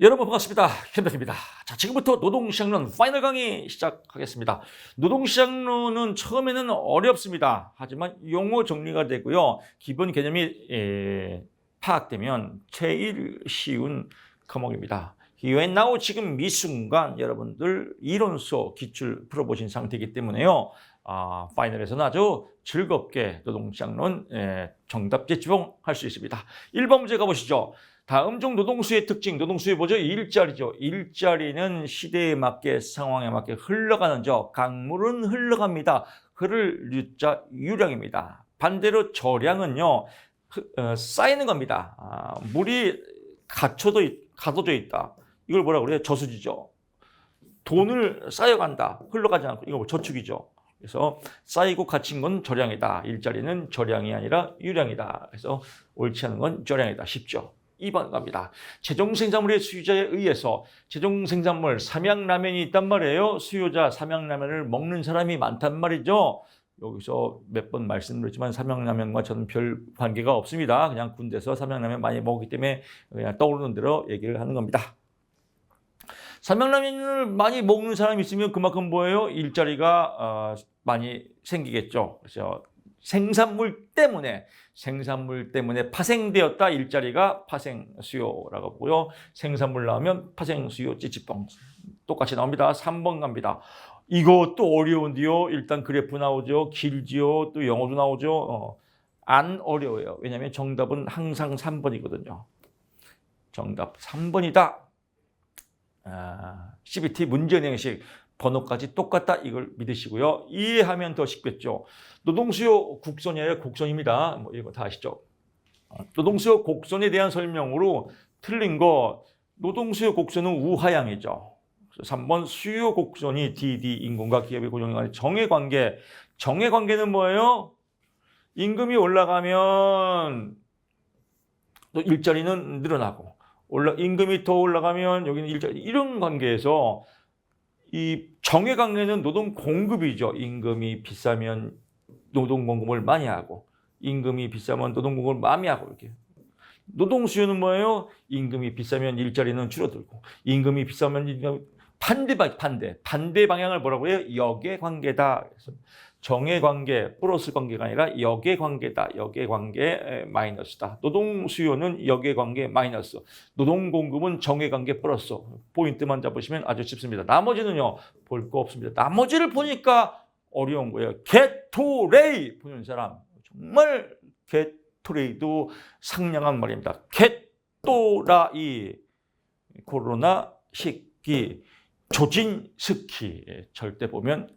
여러분 반갑습니다. 김대표입니다. 자, 지금부터 노동시장론 파이널 강의 시작하겠습니다. 노동시장론은 처음에는 어렵습니다. 하지만 용어 정리가 되고요. 기본 개념이 파악되면 제일 쉬운科目입니다. Here and now 지금 이 순간 여러분들 이론 수업 기출 풀어보신 상태이기 때문에요. 파이널에서는 아주 즐겁게 노동시장론 정답 제출할 수 있습니다. 1번 문제 가보시죠. 다음 중 노동수의 특징, 노동수의 뭐죠? 일자리죠. 일자리는 시대에 맞게 상황에 맞게 흘러가는 죠. 강물은 흘러갑니다. 흐를 유자 유량입니다. 반대로 저량은요 쌓이는 겁니다. 물이 가둬져 있다. 이걸 뭐라 그래요? 저수지죠. 돈을 쌓여간다. 흘러가지 않고 이거 저축이죠. 그래서 쌓이고 갇힌 건 저량이다. 일자리는 저량이 아니라 유량이다. 그래서 옳지 않은 건 저량이다. 쉽죠. 2번 갑니다. 최종생산물의 수요자에 의해서 최종생산물 삼양라면이 있단 말이에요. 수요자 삼양라면을 먹는 사람이 많단 말이죠. 여기서 몇 번 말씀드렸지만 삼양라면과 저는 별 관계가 없습니다. 그냥 군대에서 삼양라면 많이 먹기 때문에 그냥 떠오르는 대로 얘기를 하는 겁니다. 삼양라면을 많이 먹는 사람이 있으면 그만큼 뭐예요? 일자리가 많이 생기겠죠. 그래서 생산물 때문에 파생되었다. 일자리가 파생 수요라고 보고요. 생산물 나오면 파생 수요 찌찌뽕 똑같이 나옵니다. 3번 갑니다. 이것도 어려운데요. 일단 그래프 나오죠. 길지요. 또 영어도 나오죠. 안 어려워요. 왜냐하면 정답은 항상 3번이거든요. 정답 3번이다. CBT 문제의 형식 번호까지 똑같다. 이걸 믿으시고요. 이해하면 더 쉽겠죠. 노동수요 곡선이 아니라 곡선입니다. 뭐 이거 다 아시죠? 노동수요 곡선에 대한 설명으로 틀린 거 노동수요 곡선은 우하향이죠. 3번 수요 곡선이 DD 임금과 기업의 고용 간의 정해관계. 정해관계는 뭐예요? 임금이 올라가면 또 일자리는 늘어나고 임금이 더 올라가면 여기는 일자리 이런 관계에서 이 정해관계는 노동 공급이죠. 임금이 비싸면 노동 공급을 많이 하고 임금이 비싸면 노동 공급을 많이 하고 이렇게. 노동 수요는 뭐예요? 임금이 비싸면 일자리는 줄어들고 임금이 비싸면 반대 방향을 뭐라고 해요? 역의 관계다. 그래서 정해관계 플러스 관계가 아니라 역의 관계다. 역의 관계 마이너스다. 노동 수요는 역의 관계 마이너스. 노동 공급은 정의 관계 플러스. 포인트만 잡으시면 아주 쉽습니다. 나머지는요 볼 거 없습니다. 나머지를 보니까 어려운 거예요. 게토레이 보는 사람 정말 게토레이도 상냥한 말입니다. 게토라이 코로나 식기 조진 스키 절대 보면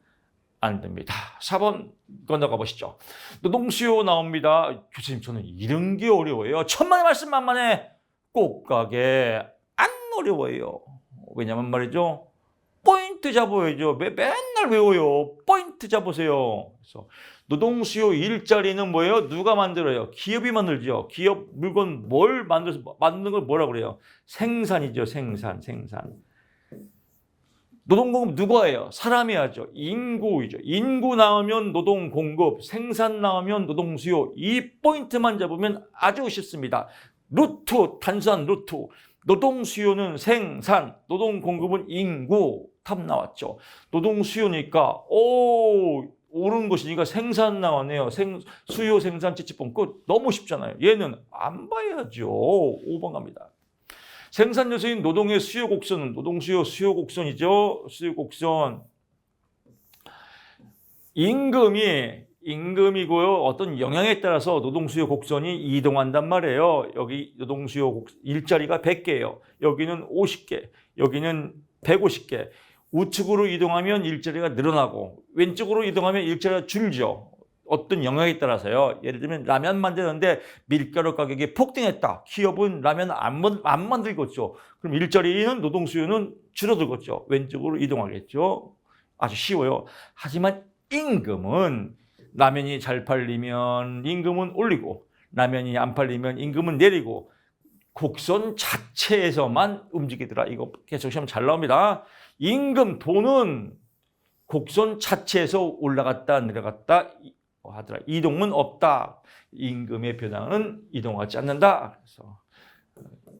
안 됩니다. 4번 건너가 보시죠. 노동수요 나옵니다. 교수님 저는 이런 게 어려워요. 천만의 말씀 만만해. 꽃가게 안 어려워요. 왜냐면 말이죠. 포인트 잡아야죠. 맨날 외워요. 포인트 잡으세요. 그래서 노동수요 일자리는 뭐예요? 누가 만들어요? 기업이 만들죠. 기업 물건 뭘 만드는 걸 뭐라 그래요? 생산이죠. 생산. 노동공급 누가 해요? 사람이 하죠. 인구이죠. 인구 나오면 노동공급, 생산 나오면 노동수요. 이 포인트만 잡으면 아주 쉽습니다. 루트, 단순한 루트. 노동수요는 생산, 노동공급은 인구. 답 나왔죠. 노동수요니까 옳은 것이니까 생산 나왔네요. 수요, 생산, 찌찌뽕. 그거 너무 쉽잖아요. 얘는 안 봐야죠. 5번 갑니다. 생산 요소인 노동의 수요 곡선은 노동수요 수요 곡선이죠. 수요 곡선. 임금이고요. 어떤 영향에 따라서 노동수요 곡선이 이동한단 말이에요. 여기 노동수요 일자리가 100개예요. 여기는 50개, 여기는 150개. 우측으로 이동하면 일자리가 늘어나고 왼쪽으로 이동하면 일자리가 줄죠. 어떤 영향에 따라서요. 예를 들면 라면 만드는데 밀가루 가격이 폭등했다. 기업은 라면 안 만들겠죠. 그럼 일자리는 노동 수요는 줄어들겠죠. 왼쪽으로 이동하겠죠. 아주 쉬워요. 하지만 임금은 라면이 잘 팔리면 임금은 올리고 라면이 안 팔리면 임금은 내리고 곡선 자체에서만 움직이더라. 이거 계속 시험 잘 나옵니다. 임금 돈은 곡선 자체에서 올라갔다 내려갔다 하더라. 이동은 없다. 임금의 변화는 이동하지 않는다. 그래서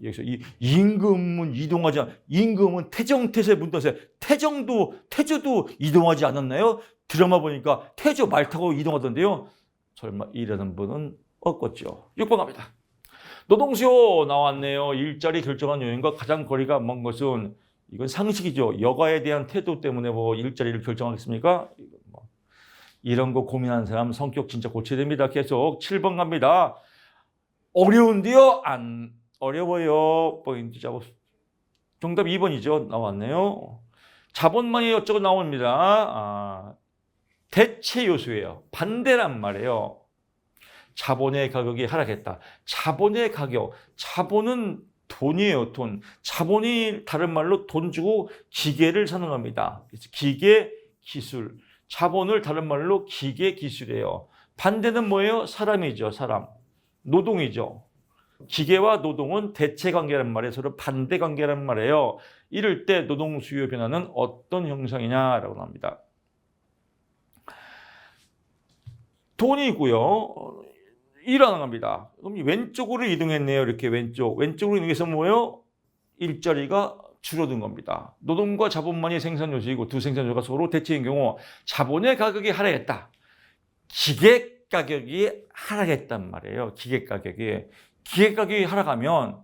여기서 이 임금은 이동하지 임금은 태정태세 문터세 태조도 이동하지 않았나요? 드라마 보니까 태조 말 타고 이동하던데요. 설마 이라는 분은 없겠죠. 6번 갑니다. 노동수요 나왔네요. 일자리 결정한 요인과 가장 거리가 먼 것은 이건 상식이죠. 여가에 대한 태도 때문에 뭐 일자리를 결정하겠습니까? 이런 거 고민하는 사람 성격 진짜 고쳐야 됩니다. 계속 7번 갑니다. 어려운데요? 안 어려워요. 포인트 잡았. 정답 2번이죠. 나왔네요. 자본만이 어쩌고 나옵니다. 대체 요소예요. 반대란 말이에요. 자본의 가격이 하락했다. 자본의 가격. 자본은 돈이에요. 돈. 자본이 다른 말로 돈 주고 기계를 사는 겁니다. 그래서 기계, 기술. 자본을 다른 말로 기계, 기술이에요. 반대는 뭐예요? 사람이죠. 사람. 노동이죠. 기계와 노동은 대체 관계란 말이에요. 서로 반대 관계란 말이에요. 이럴 때 노동 수요 변화는 어떤 형상이냐라고 합니다. 돈이고요. 일어나는 겁니다. 그럼 왼쪽으로 이동했네요. 이렇게 왼쪽으로 이동해서 뭐예요? 일자리가 줄어든 겁니다. 노동과 자본만이 생산 요소이고 두 생산 요소가 서로 대체인 경우 자본의 가격이 하락했다. 기계 가격이 하락했단 말이에요. 기계 가격이 하락하면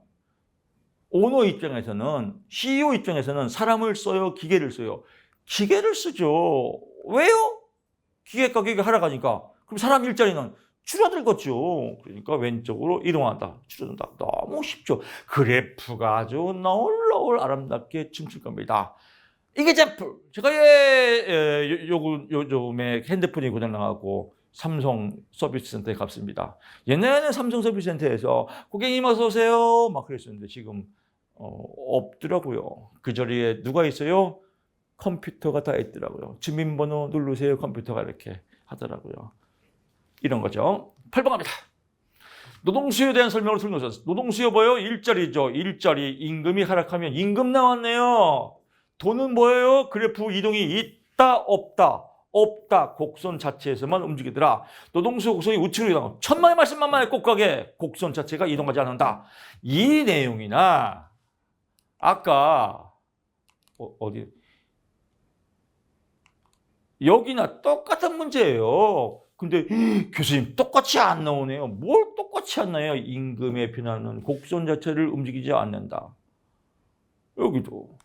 오너 입장에서는 CEO 입장에서는 사람을 써요, 기계를 써요. 기계를 쓰죠. 왜요? 기계 가격이 하락하니까. 그럼 사람 일자리는 줄어들겠죠. 그러니까 왼쪽으로 이동한다. 줄어든다. 너무 쉽죠. 그래프가 아주 너울너울 아름답게 춤출 겁니다. 이게 잼플. 제가 요즘에 핸드폰이 고장나가고 삼성 서비스 센터에 갔습니다. 옛날에는 삼성 서비스 센터에서 고객님 어서 오세요 막 그랬었는데 지금 없더라고요. 그 자리에 누가 있어요? 컴퓨터가 다 있더라고요. 주민번호 누르세요. 컴퓨터가 이렇게 하더라고요. 이런 거죠. 8번 갑니다. 노동수요에 대한 설명을 설명하셨어요. 노동수요 뭐예요? 일자리죠. 일자리, 임금이 하락하면 임금 나왔네요. 돈은 뭐예요? 그래프 이동이 있다, 없다. 없다. 곡선 자체에서만 움직이더라. 노동수요 곡선이 우측으로 이동. 천만의 말씀 만만의 꼭가게 곡선 자체가 이동하지 않는다. 이 내용이나 아까 어디 여기나 똑같은 문제예요. 근데 교수님 똑같이 안 나오네요. 뭘 똑같이 안 나요? 임금의 변화는 곡선 자체를 움직이지 않는다. 여기도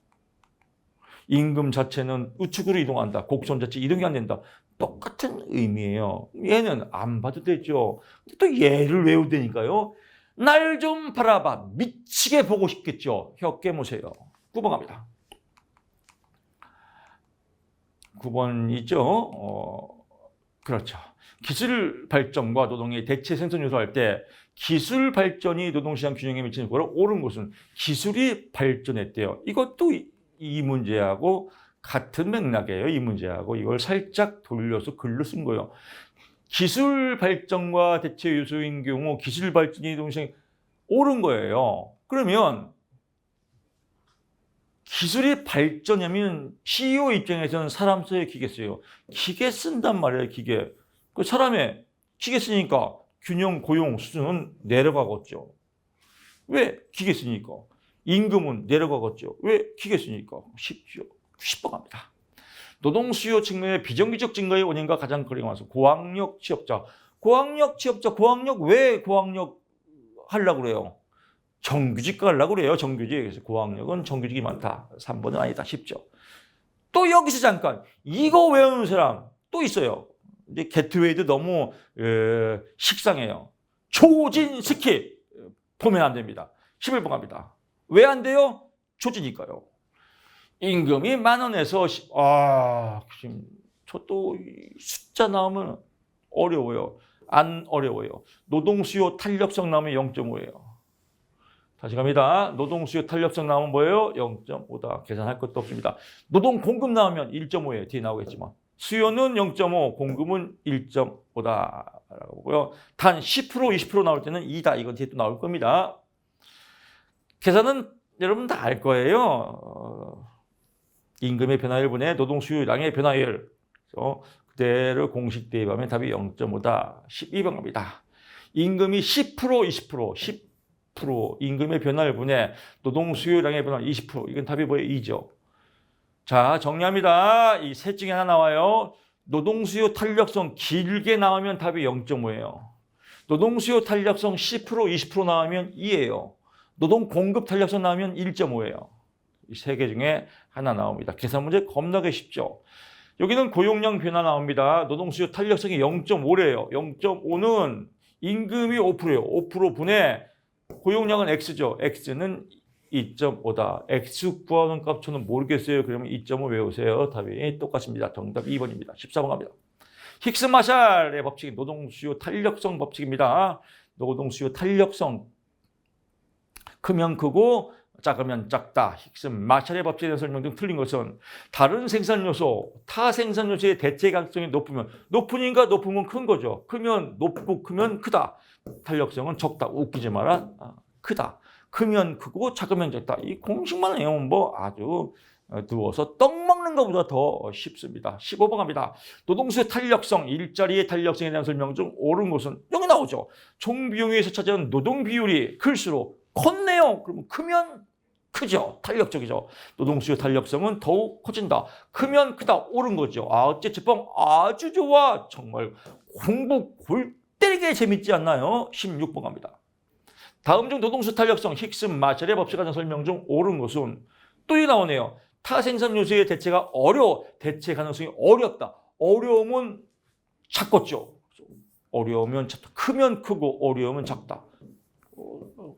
임금 자체는 우측으로 이동한다. 곡선 자체 이동이 안 된다. 똑같은 의미예요. 얘는 안 봐도 되죠. 또 얘를 외우되니까요. 날 좀 바라봐. 미치게 보고 싶겠죠. 혀 깨무세요. 9번 갑니다. 9번 있죠. 그렇죠. 기술 발전과 노동의 대체 생산 요소 할 때 기술 발전이 노동시장 균형에 미치는 거를 옳은 것은 기술이 발전했대요. 이것도 이 문제하고 같은 맥락이에요. 이 문제하고 이걸 살짝 돌려서 글로 쓴 거예요. 기술 발전과 대체 요소인 경우 기술 발전이 노동시장에 옳은 거예요. 그러면 기술이 발전하면 CEO 입장에서는 사람 써요, 기계 써요? 기계 쓴단 말이에요, 기계. 그 사람의 기계 쓰니까 균형 고용 수준은 내려가겠죠. 왜? 기계 쓰니까. 임금은 내려가겠죠. 왜? 기계 쓰니까. 쉽죠. 10번 갑니다. 노동 수요 측면의 비정기적 증가의 원인과 가장 거리가 많아서 고학력 취업자. 고학력 왜 고학력 하려고 그래요? 정규직 가려고 그래요. 정규직. 그래서 고학력은 정규직이 많다. 3번은 아니다. 쉽죠. 또 여기서 잠깐 이거 외우는 사람 또 있어요. 이제 게트웨이도 너무 식상해요. 조진스키 보면 안 됩니다. 11번 갑니다. 왜 안 돼요? 조지니까요. 임금이 10,000원에서 지금 저도 숫자 나오면 어려워요. 안 어려워요. 노동수요 탄력성 나오면 0.5예요. 다시 갑니다. 노동수요 탄력성 나오면 뭐예요? 0.5다. 계산할 것도 없습니다. 노동 공급 나오면 1.5예요. 뒤에 나오겠지만. 수요는 0.5, 공급은 1.5다라고 보고요. 단 10%, 20% 나올 때는 2다. 이건 뒤에 또 나올 겁니다. 계산은 여러분 다 알 거예요. 임금의 변화율분의 노동 수요량의 변화율. 그대로 공식 대입하면 답이 0.5다. 12번 갑니다. 임금이 10%, 20%, 임금의 변화를 분해 노동 수요량의 변화 20%. 이건 답이 뭐예요? 2죠. 자, 정리합니다. 이 셋 중에 하나 나와요. 노동 수요 탄력성 길게 나오면 답이 0.5예요. 노동 수요 탄력성 10%, 20% 나오면 2예요. 노동 공급 탄력성 나오면 1.5예요. 이 세 개 중에 하나 나옵니다. 계산 문제 겁나게 쉽죠. 여기는 고용량 변화 나옵니다. 노동 수요 탄력성이 0.5래요. 0.5는 임금이 5%예요. 5% 분의 고용량은 X죠. X는 2.5다. X 구하는 값 저는 모르겠어요. 그러면 2.5 외우세요. 답이 똑같습니다. 정답 2번입니다. 14번 갑니다. 힉스 마샬의 법칙이 노동 수요 탄력성 법칙입니다. 노동 수요 탄력성 크면 크고 작으면 작다. 힉스 마샬의 법칙에 대한 설명 등 틀린 것은 다른 생산 요소, 타 생산 요소의 대체 가능성이 높으니까 높으면 큰 거죠. 크면 높고 크면 크다. 탄력성은 적다. 웃기지 마라. 크다. 크면 크고 작으면 작다. 이 공식만 외우면 뭐 아주 누워서 떡 먹는 것보다 더 쉽습니다. 15번 갑니다. 노동수의 탄력성, 일자리의 탄력성에 대한 설명 중 옳은 것은 여기 나오죠. 총 비용에서 차지하는 노동 비율이 클수록 컸네요. 그러면 크면 크죠. 탄력적이죠. 노동수요 탄력성은 더욱 커진다. 크면 크다. 옳은 거죠. 어째제빵 아주 좋아. 정말 공부 골 때리게 재밌지 않나요? 16번 갑니다. 다음 중 노동수 탄력성 힉스 마샬의 법칙에 대한 설명 중 옳은 것은 또 이 나오네요. 타생산 요소의 대체가 대체 가능성이 어렵다. 어려움은 작겠죠. 어려우면 작다. 크면 크고 어려우면 작다.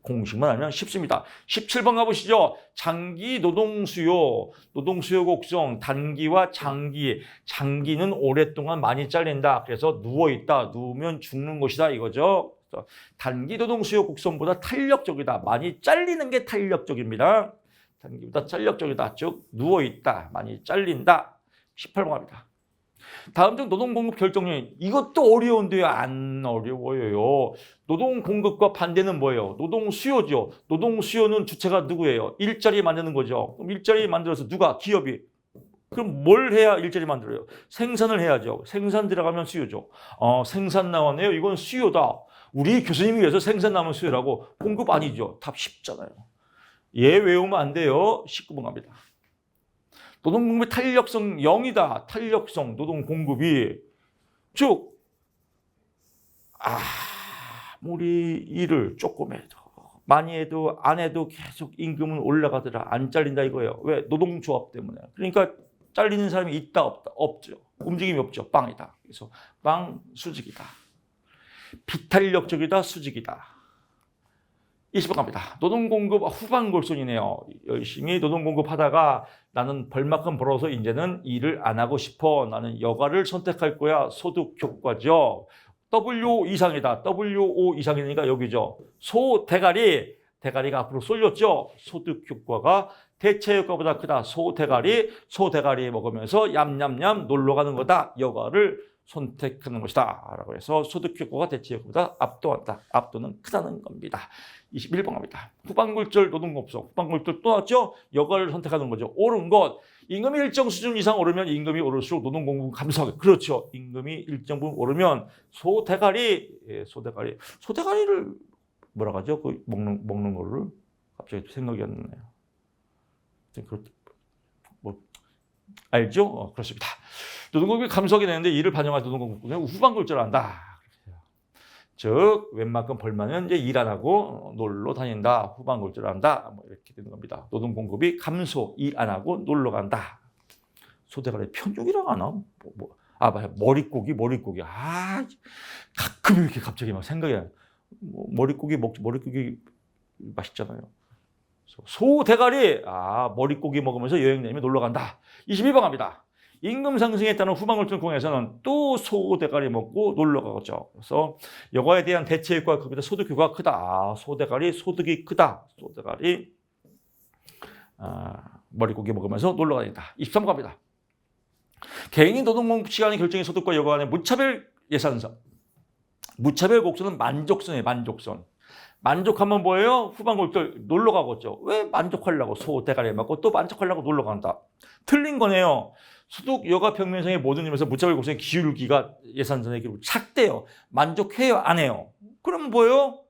공식만 알면 쉽습니다. 17번 가보시죠. 장기 노동수요 곡성, 단기와 장기. 장기는 오랫동안 많이 잘린다. 그래서 누워있다. 누우면 죽는 것이다. 이거죠. 단기 노동수요 곡선보다 탄력적이다. 많이 잘리는 게 탄력적입니다. 단기보다 탄력적이다. 즉 누워있다. 많이 잘린다. 18번 갑니다. 다음 중 노동 공급 결정 요인. 이것도 어려운데요. 안 어려워요. 노동 공급과 반대는 뭐예요? 노동 수요죠. 노동 수요는 주체가 누구예요? 일자리 만드는 거죠. 그럼 일자리 만들어서 누가? 기업이. 그럼 뭘 해야 일자리 만들어요? 생산을 해야죠. 생산 들어가면 수요죠. 생산 나왔네요. 이건 수요다. 우리 교수님이 그래서 생산 나오면 수요라고. 공급 아니죠. 답 쉽잖아요. 얘 외우면 안 돼요. 19번 갑니다. 노동 공급의 탄력성 0이다. 탄력성 노동 공급이 즉 우리 일을 조금 해도 많이 해도 안 해도 계속 임금은 올라가더라. 안 잘린다 이거예요. 왜? 노동조합 때문에. 그러니까 잘리는 사람이 있다 없다? 없죠. 움직임이 없죠. 빵이다. 그래서 빵 수직이다. 비탄력적이다. 수직이다. 20번 갑니다. 노동공급 후반 골선이네요. 열심히 노동공급하다가 나는 벌만큼 벌어서 이제는 일을 안 하고 싶어. 나는 여가를 선택할 거야. 소득 효과죠. W 이상이다. WO 이상이니까 여기죠. 대가리가 앞으로 쏠렸죠. 소득 효과가 대체 효과보다 크다. 소대가리 먹으면서 얌얌얌 놀러 가는 거다. 여가를 선택하는 것이다. 라고 해서 소득 효과가 대체 효과보다 압도한다. 압도는 크다는 겁니다. 21번 갑니다. 후반골절 노동급성. 후반골절 또 나왔죠? 여가를 선택하는 거죠. 옳은 것. 임금이 일정 수준 이상 오르면 임금이 오를수록 노동공급은 감소하게. 그렇죠. 임금이 일정 부분 오르면 소대가리를 뭐라고 하죠? 그 먹는 거를 갑자기 생각이 안 나네요. 뭐 알죠? 그렇습니다. 노동공급이 감소하게 되는데 이를 반영한 노동공급은 후반골절한다. 즉 웬만큼 벌면은 이제 일 안 하고 놀러 다닌다. 후반골절한다. 뭐 이렇게 되는 겁니다. 노동공급이 감소, 일 안 하고 놀러 간다. 소대가리 편육이라고 하나? 맞아요. 머릿고기. 가끔 이렇게 갑자기 막 생각이 나요. 머릿고기 맛있잖아요. 소대가리, 머릿고기 먹으면서 여행 다니면 놀러 간다. 22번 갑니다. 임금 상승에 따른 후반골절 공에서는 또 소대가리 먹고 놀러 가죠. 그래서 여가에 대한 대체 효과가 크다. 소득 효과가 크다. 소대가리 소득이 크다. 소대가리 머릿고기 먹으면서 놀러 다닌다. 23번 갑니다. 개인이 노동공급 시간의 결정의 소득과 여가 간의 무차별 예산선. 무차별 곡선은 만족선이에요. 만족하면 뭐예요? 후반골절 놀러 가겠죠. 왜 만족하려고 소대가리 먹고 또 만족하려고 놀러 간다. 틀린 거네요. 소득 여가 평면상의 모든 점에서 무차별 곡선의 기울기가 예산선의 기울기 작대요. 만족해요? 안 해요? 그럼 뭐예요?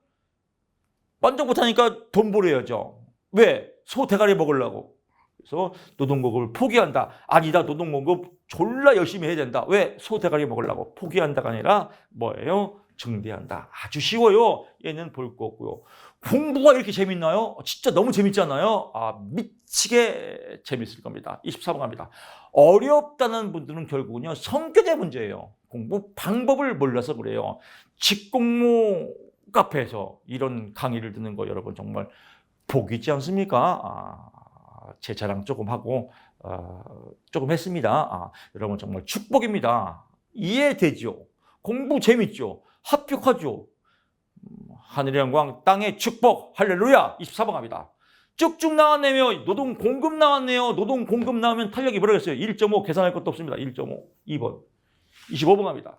만족 못하니까 돈 벌어야죠. 왜? 소 대가리 먹으려고. 그래서 노동공급을 포기한다. 아니다. 노동공급 졸라 열심히 해야 된다. 왜? 소 대가리 먹으려고. 포기한다가 아니라 뭐예요? 증대한다. 아주 쉬워요. 얘는 볼 거고요. 공부가 이렇게 재밌나요? 진짜 너무 재밌잖아요. 미치게 재밌을 겁니다. 24번 갑니다. 어렵다는 분들은 결국은요, 성격의 문제예요. 공부 방법을 몰라서 그래요. 직공모 카페에서 이런 강의를 듣는 거 여러분 정말 복이지 않습니까? 제 자랑 조금 하고 조금 했습니다. 여러분 정말 축복입니다. 이해되죠? 공부 재밌죠? 합격하죠? 하늘의 영광, 땅의 축복, 할렐루야! 24번 갑니다. 쭉쭉 나왔네요. 노동 공급 나왔네요. 노동 공급 나오면 탄력이 뭐라겠어요? 1.5 계산할 것도 없습니다. 1.5. 2번. 25번 갑니다.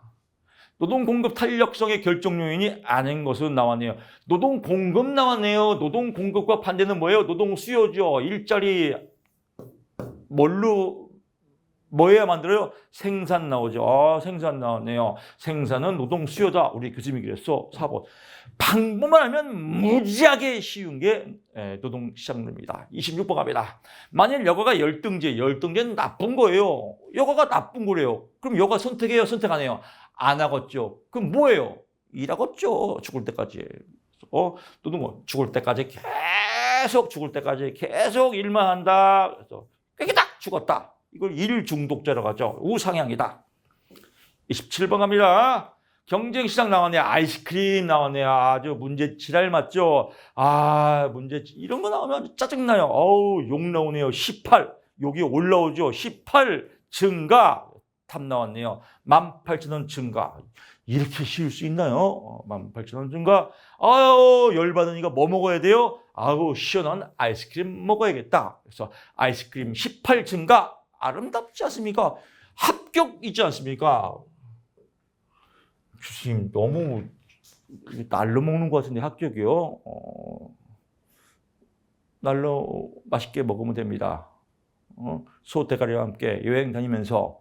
노동 공급 탄력성의 결정 요인이 아닌 것은 나왔네요. 노동 공급 나왔네요. 노동 공급과 반대는 뭐예요? 노동 수요죠. 일자리 뭐해야 만들어요? 생산 나오죠. 생산 나왔네요. 생산은 노동 수요다. 우리 교수님이 그랬어. 4번. 방법만 하면 무지하게 쉬운 게 노동시장입니다. 26번 갑니다. 만일 여가가 열등제는 나쁜 거예요. 여가가 나쁜 거래요. 그럼 여가 선택해요? 선택 안 해요? 안 하겠죠. 그럼 뭐예요? 일하겠죠. 죽을 때까지. 노동은 죽을 때까지 계속 일만 한다. 그래서 꾀기다 죽었다. 이걸 일 중독자라고 하죠. 우상향이다. 27번 갑니다. 경쟁시장 나왔네요. 아이스크림 나왔네요. 아주 문제 지랄 맞죠? 문제 이런 거 나오면 짜증나요. 욕 나오네요. 18. 여기 올라오죠. 18 증가. 답 나왔네요. 18,000원 증가. 이렇게 쉬울 수 있나요? 18,000원 증가. 열받으니까 뭐 먹어야 돼요? 시원한 아이스크림 먹어야겠다. 그래서 아이스크림 18 증가. 아름답지 않습니까? 합격이지 않습니까? 교수님 너무 날로 먹는 것 같은데 합격이요? 날로 맛있게 먹으면 됩니다. 소 대가리와 함께 여행 다니면서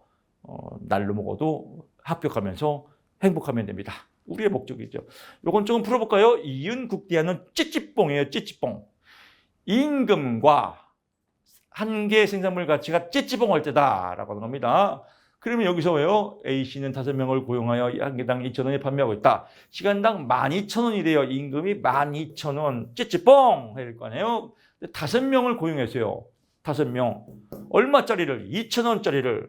날로 먹어도 합격하면서 행복하면 됩니다. 우리의 목적이죠. 요건 조금 풀어볼까요? 이윤국대하는 찌찌뽕이에요. 찌찌뽕. 임금과 한계 생산물 가치가 찌찌뽕할 때다라고 하는 겁니다. 그러면 여기서 왜요? A씨는 5명을 고용하여 한 개당 2,000원에 판매하고 있다. 시간당 12,000원이래요. 임금이 12,000원. 찌찌뽕! 해야 될 거 아니에요? 5명을 고용했어요. 5명. 얼마짜리를? 2,000원짜리를.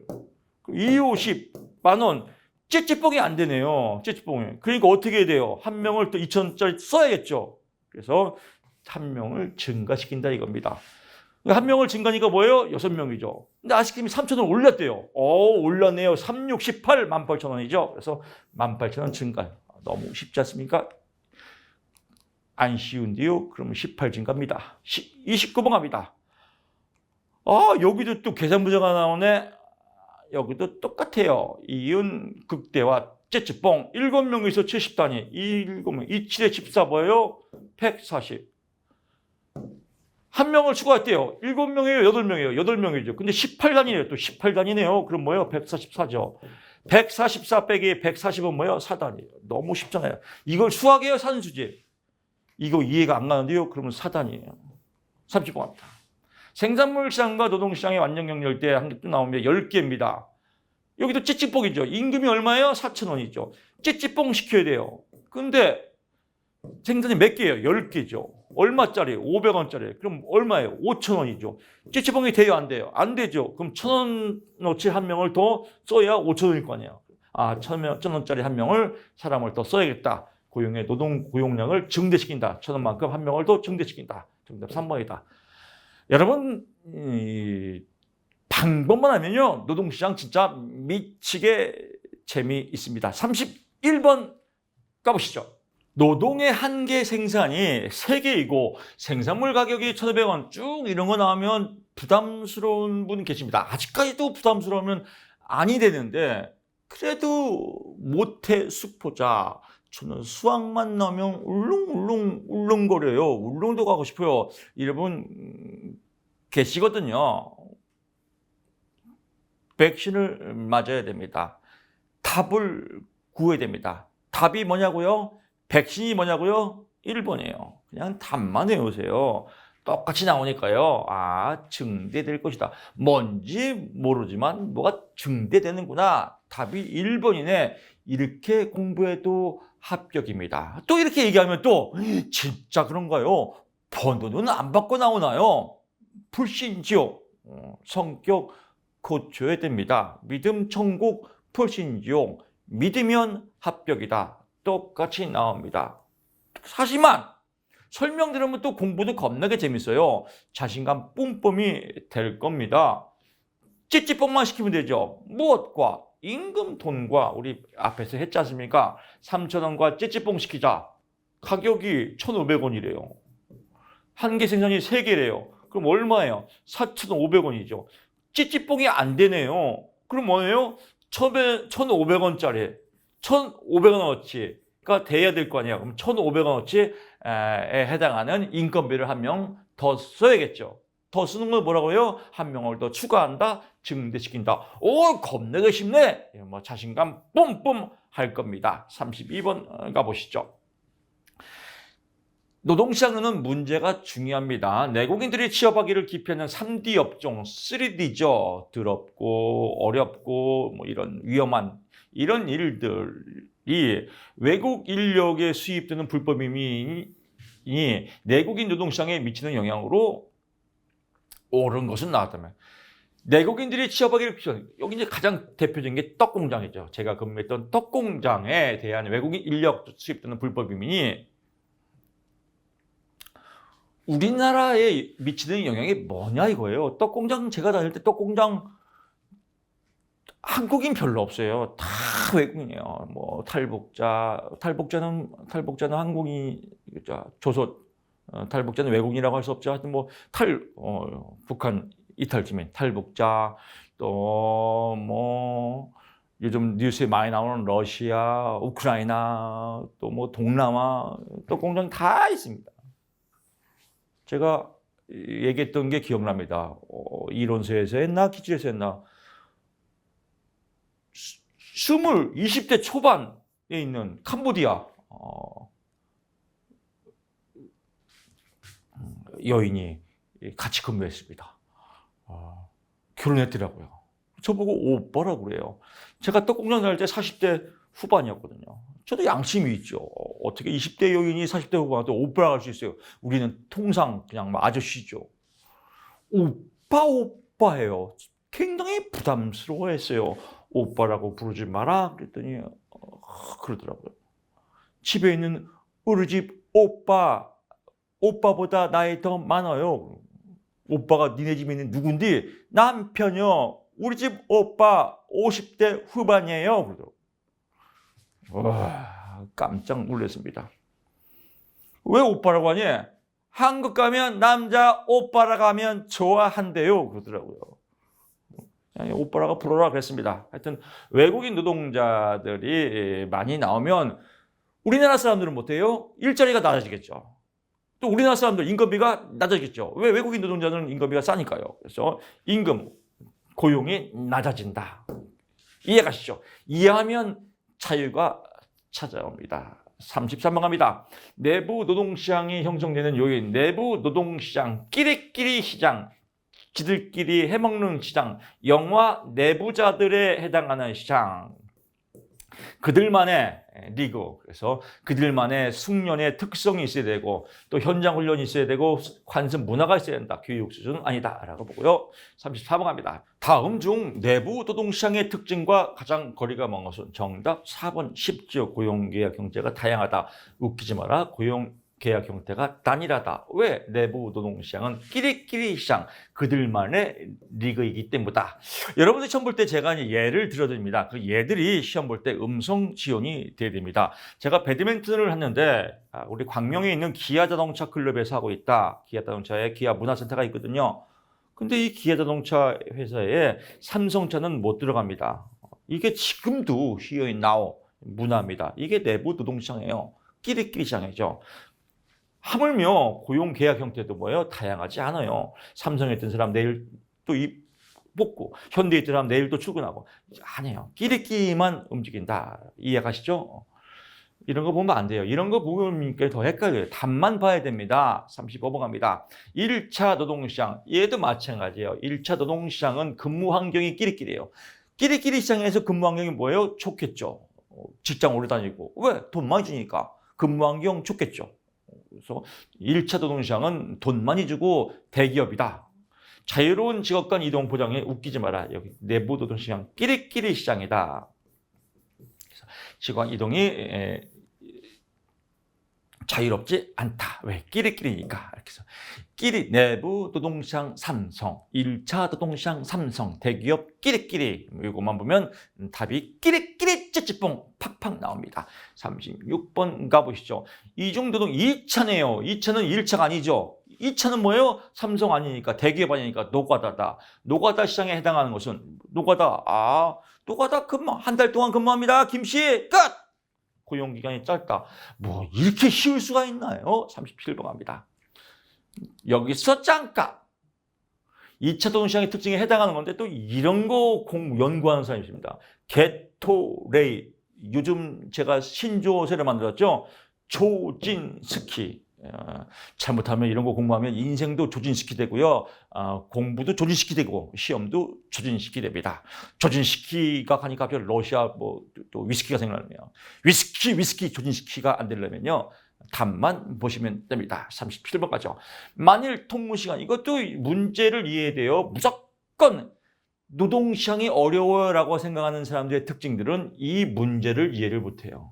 250, 만원. 찌찌뽕이 안 되네요. 찌찌뽕이. 그러니까 어떻게 해야 돼요? 한 명을 또 2,000원짜리 써야겠죠. 그래서 한 명을 증가시킨다 이겁니다. 한 명을 증가니까 뭐예요? 6명이죠. 근데 아이스크림이 3,000원 올랐대요. 올랐네요. 3, 6, 18, 18,000원이죠. 그래서 18,000원 증가. 너무 쉽지 않습니까? 안 쉬운데요. 그러면 18 증가입니다. 29번 갑니다. 여기도 또 계산 문제가 나오네. 여기도 똑같아요. 이윤 극대와 찌찌뽕 7명에서 70단위 7명 27에 14 뭐예요? 140. 한 명을 추가했대요. 7명이에요? 8명이에요? 8명이죠. 근데 18단위네요. 또 18단위네요. 그럼 뭐예요? 144죠. 144 빼기 140은 뭐예요? 4단위예요. 너무 쉽잖아요. 이걸 수학이에요? 산수지? 이거 이해가 안 가는데요. 그러면 4단위예요. 30번 갑니다. 생산물 시장과 노동 시장의 완전 연결돼 한 개 또 나오면 10개입니다. 여기도 찌찌뽕이죠. 임금이 얼마예요? 4,000원이죠. 찌찌뽕 시켜야 돼요. 근데 생산이 몇 개예요? 10개죠. 얼마짜리? 500원짜리. 그럼 얼마예요? 5,000원이죠. 찌찌뽕이 돼요? 안 돼요? 안 되죠. 그럼 1,000원어치 한 명을 더 써야 5,000원일 거 아니에요. 1,000원짜리 한 명을 사람을 더 써야겠다. 고용의 노동 고용량을 증대시킨다. 1,000원만큼 한 명을 더 증대시킨다. 정답 3번이다. 여러분 방법만 하면요. 노동시장 진짜 미치게 재미있습니다. 31번 가보시죠. 노동의 한계 생산이 3개이고 생산물 가격이 1,500원 쭉 이런 거 나오면 부담스러운 분 계십니다. 아직까지도 부담스러우면 아니 되는데 그래도 모태 수포자 저는 수학만 나오면 울렁거려요. 울릉도 가고 싶어요. 여러분 계시거든요. 백신을 맞아야 됩니다. 답을 구해야 됩니다. 답이 뭐냐고요? 백신이 뭐냐고요? 1번이에요. 그냥 답만 외우세요. 똑같이 나오니까요. 아, 증대될 것이다. 뭔지 모르지만 뭐가 증대되는구나. 답이 1번이네. 이렇게 공부해도 합격입니다. 또 이렇게 얘기하면 또 진짜 그런가요? 번호는 안 받고 나오나요? 불신지요. 성격 고쳐야 됩니다. 믿음 천국 불신지요. 믿으면 합격이다. 똑같이 나옵니다. 하지만 설명 들으면 또 공부도 겁나게 재밌어요. 자신감 뿜뿜이 될 겁니다. 찌찌뽕만 시키면 되죠. 무엇과? 임금 돈과 우리 앞에서 했지 않습니까? 3,000원과 찌찌뽕 시키자. 가격이 1,500원이래요. 한 개 생산이 3개래요. 그럼 얼마예요? 4,500원이죠. 찌찌뽕이 안 되네요. 그럼 뭐예요? 1,500원짜리. 1,500원어치가 돼야 될 거 아니에요. 그럼 1,500원어치에 해당하는 인건비를 한 명 더 써야겠죠. 더 쓰는 건 뭐라고요? 한 명을 더 추가한다, 증대시킨다. 오, 겁나게 쉽네. 뭐 자신감 뿜뿜 할 겁니다. 32번 가보시죠. 노동시장은 문제가 중요합니다. 내국인들이 취업하기를 기피하는 3D 업종, 3D죠. 더럽고 어렵고 뭐 이런 위험한 이런 일들이 외국 인력에 수입되는 불법 이민이 내국인 노동시장에 미치는 영향으로 옳은 것은 나왔다면 내국인들이 취업하기를 기피하는 여기 이제 가장 대표적인 게 떡공장이죠. 제가 근무했던 떡공장에 대한 외국인 인력 수입되는 불법 이민이 우리나라에 미치는 영향이 뭐냐 이거예요. 떡공장 제가 다닐 때 떡공장 한국인 별로 없어요. 다 외국인이에요. 뭐 탈북자는 한국인 조선 탈북자는 외국인이라고 할 수 없죠. 하여튼 뭐 북한 이탈지민 탈북자 또 뭐 요즘 뉴스에 많이 나오는 러시아, 우크라이나 또 뭐 동남아 떡공장 다 있습니다. 제가 얘기했던 게 기억납니다. 이론서에서 했나 기출에서 했나 20대 초반에 있는 캄보디아 여인이 같이 근무했습니다. 결혼했더라고요. 저보고 오빠라고 그래요. 제가 떡공장 다닐 때 40대 후반이었거든요. 저도 양심이 있죠. 어떻게 20대 여인이 40대 후반한테 오빠라고 할 수 있어요. 우리는 통상 그냥 아저씨죠. 오빠예요. 굉장히 부담스러워했어요. 오빠라고 부르지 마라 그랬더니 그러더라고요. 집에 있는 우리 집 오빠보다 나이 더 많아요. 오빠가 니네 집에 있는 누군데? 남편이요. 우리 집 오빠 50대 후반이에요. 그러더라고요. 와, 깜짝 놀랐습니다. 왜 오빠라고 하니? 한국 가면 남자 오빠라고 하면 좋아한대요. 그러더라고요. 오빠라고 불러라 그랬습니다. 하여튼 외국인 노동자들이 많이 나오면 우리나라 사람들은 못해요. 일자리가 낮아지겠죠. 또 우리나라 사람들 인건비가 낮아지겠죠. 왜? 외국인 노동자들은 인건비가 싸니까요. 그래서 임금, 고용이 낮아진다. 이해가시죠? 이해하면 자유가 찾아옵니다. 33번 갑니다. 내부 노동시장이 형성되는 요인, 내부 노동시장, 끼리끼리 시장, 지들끼리 해먹는 시장, 영화 내부자들에 해당하는 시장, 그들만의 리그, 그래서 그들만의 숙련의 특성이 있어야 되고 또 현장 훈련이 있어야 되고 관습 문화가 있어야 된다. 교육 수준은 아니다라고 보고요. 34번 갑니다. 다음 중 내부 노동시장의 특징과 가장 거리가 먼 것은 정답 4번 쉽죠. 고용계약 형태가 다양하다. 웃기지 마라. 고용계약 형태가 단일하다. 왜? 내부 노동시장은 끼리끼리 시장, 그들만의 리그이기 때문이다. 여러분들이 시험 볼 때 제가 이제 예를 들어드립니다. 그 예들이 시험 볼 때 음성 지원이 돼야 됩니다. 제가 배드민턴을 했는데 우리 광명에 있는 기아자동차 클럽에서 하고 있다. 기아자동차에 기아 문화센터가 있거든요. 근데 이 기아자동차 회사에 삼성차는 못 들어갑니다. 이게 지금도 here and now 문화입니다. 이게 내부 노동시장이에요. 끼리끼리 시장이죠. 하물며 고용계약 형태도 뭐예요? 다양하지 않아요. 삼성에 있던 사람 내일 또 뽑고 현대에 있던 사람 내일 또 출근하고 아니에요. 끼리끼리만 움직인다. 이해가시죠? 이런 거 보면 안 돼요. 이런 거 보면 더 헷갈려요. 답만 봐야 됩니다. 35번 갑니다. 1차 노동시장, 얘도 마찬가지예요. 1차 노동시장은 근무 환경이 끼리끼리예요. 끼리끼리 시장에서 근무 환경이 뭐예요? 좋겠죠. 직장 오래 다니고. 왜? 돈 많이 주니까. 근무 환경 좋겠죠. 그래서 1차 노동시장은 돈 많이 주고 대기업이다. 자유로운 직업 간 이동 보장에 웃기지 마라. 여기 내부 노동시장 끼리끼리 시장이다. 직원 이동이 자유롭지 않다. 왜? 끼리끼리니까. 이렇게 해서 끼리 내부 노동시장 삼성, 1차 노동시장 삼성, 대기업 끼리끼리. 이것만 보면 답이 끼리끼리 찌찌뽕 팍팍 나옵니다. 36번 가보시죠. 이중노동 2차네요. 2차는 1차가 아니죠. 2차는 뭐예요? 삼성 아니니까, 대기업 아니니까 노가다다. 노가다 시장에 해당하는 것은 노가다. 노가다 근무 한 달 동안 근무합니다. 김씨 끝. 고용기간이 짧다. 뭐 이렇게 쉬울 수가 있나요? 37번 갑니다. 여기서 잠깐 2차 노동시장의 특징에 해당하는 건데 또 이런 거 연구하는 사람이 있습니다. 게토레이. 요즘 제가 신조어를 만들었죠. 조진스키. 잘못하면 이런 거 공부하면 인생도 조진시키 되고요. 공부도 조진시키 되고 시험도 조진시키 됩니다. 조진시키가 가니까 갑자기 러시아 또 위스키가 생각나네요. 위스키 조진시키가 안 되려면요. 답만 보시면 됩니다. 37번 가죠. 만일 통무시간 이것도 문제를 이해해야 돼요. 무조건 노동시장이 어려워라고 생각하는 사람들의 특징들은 이 문제를 이해를 못해요.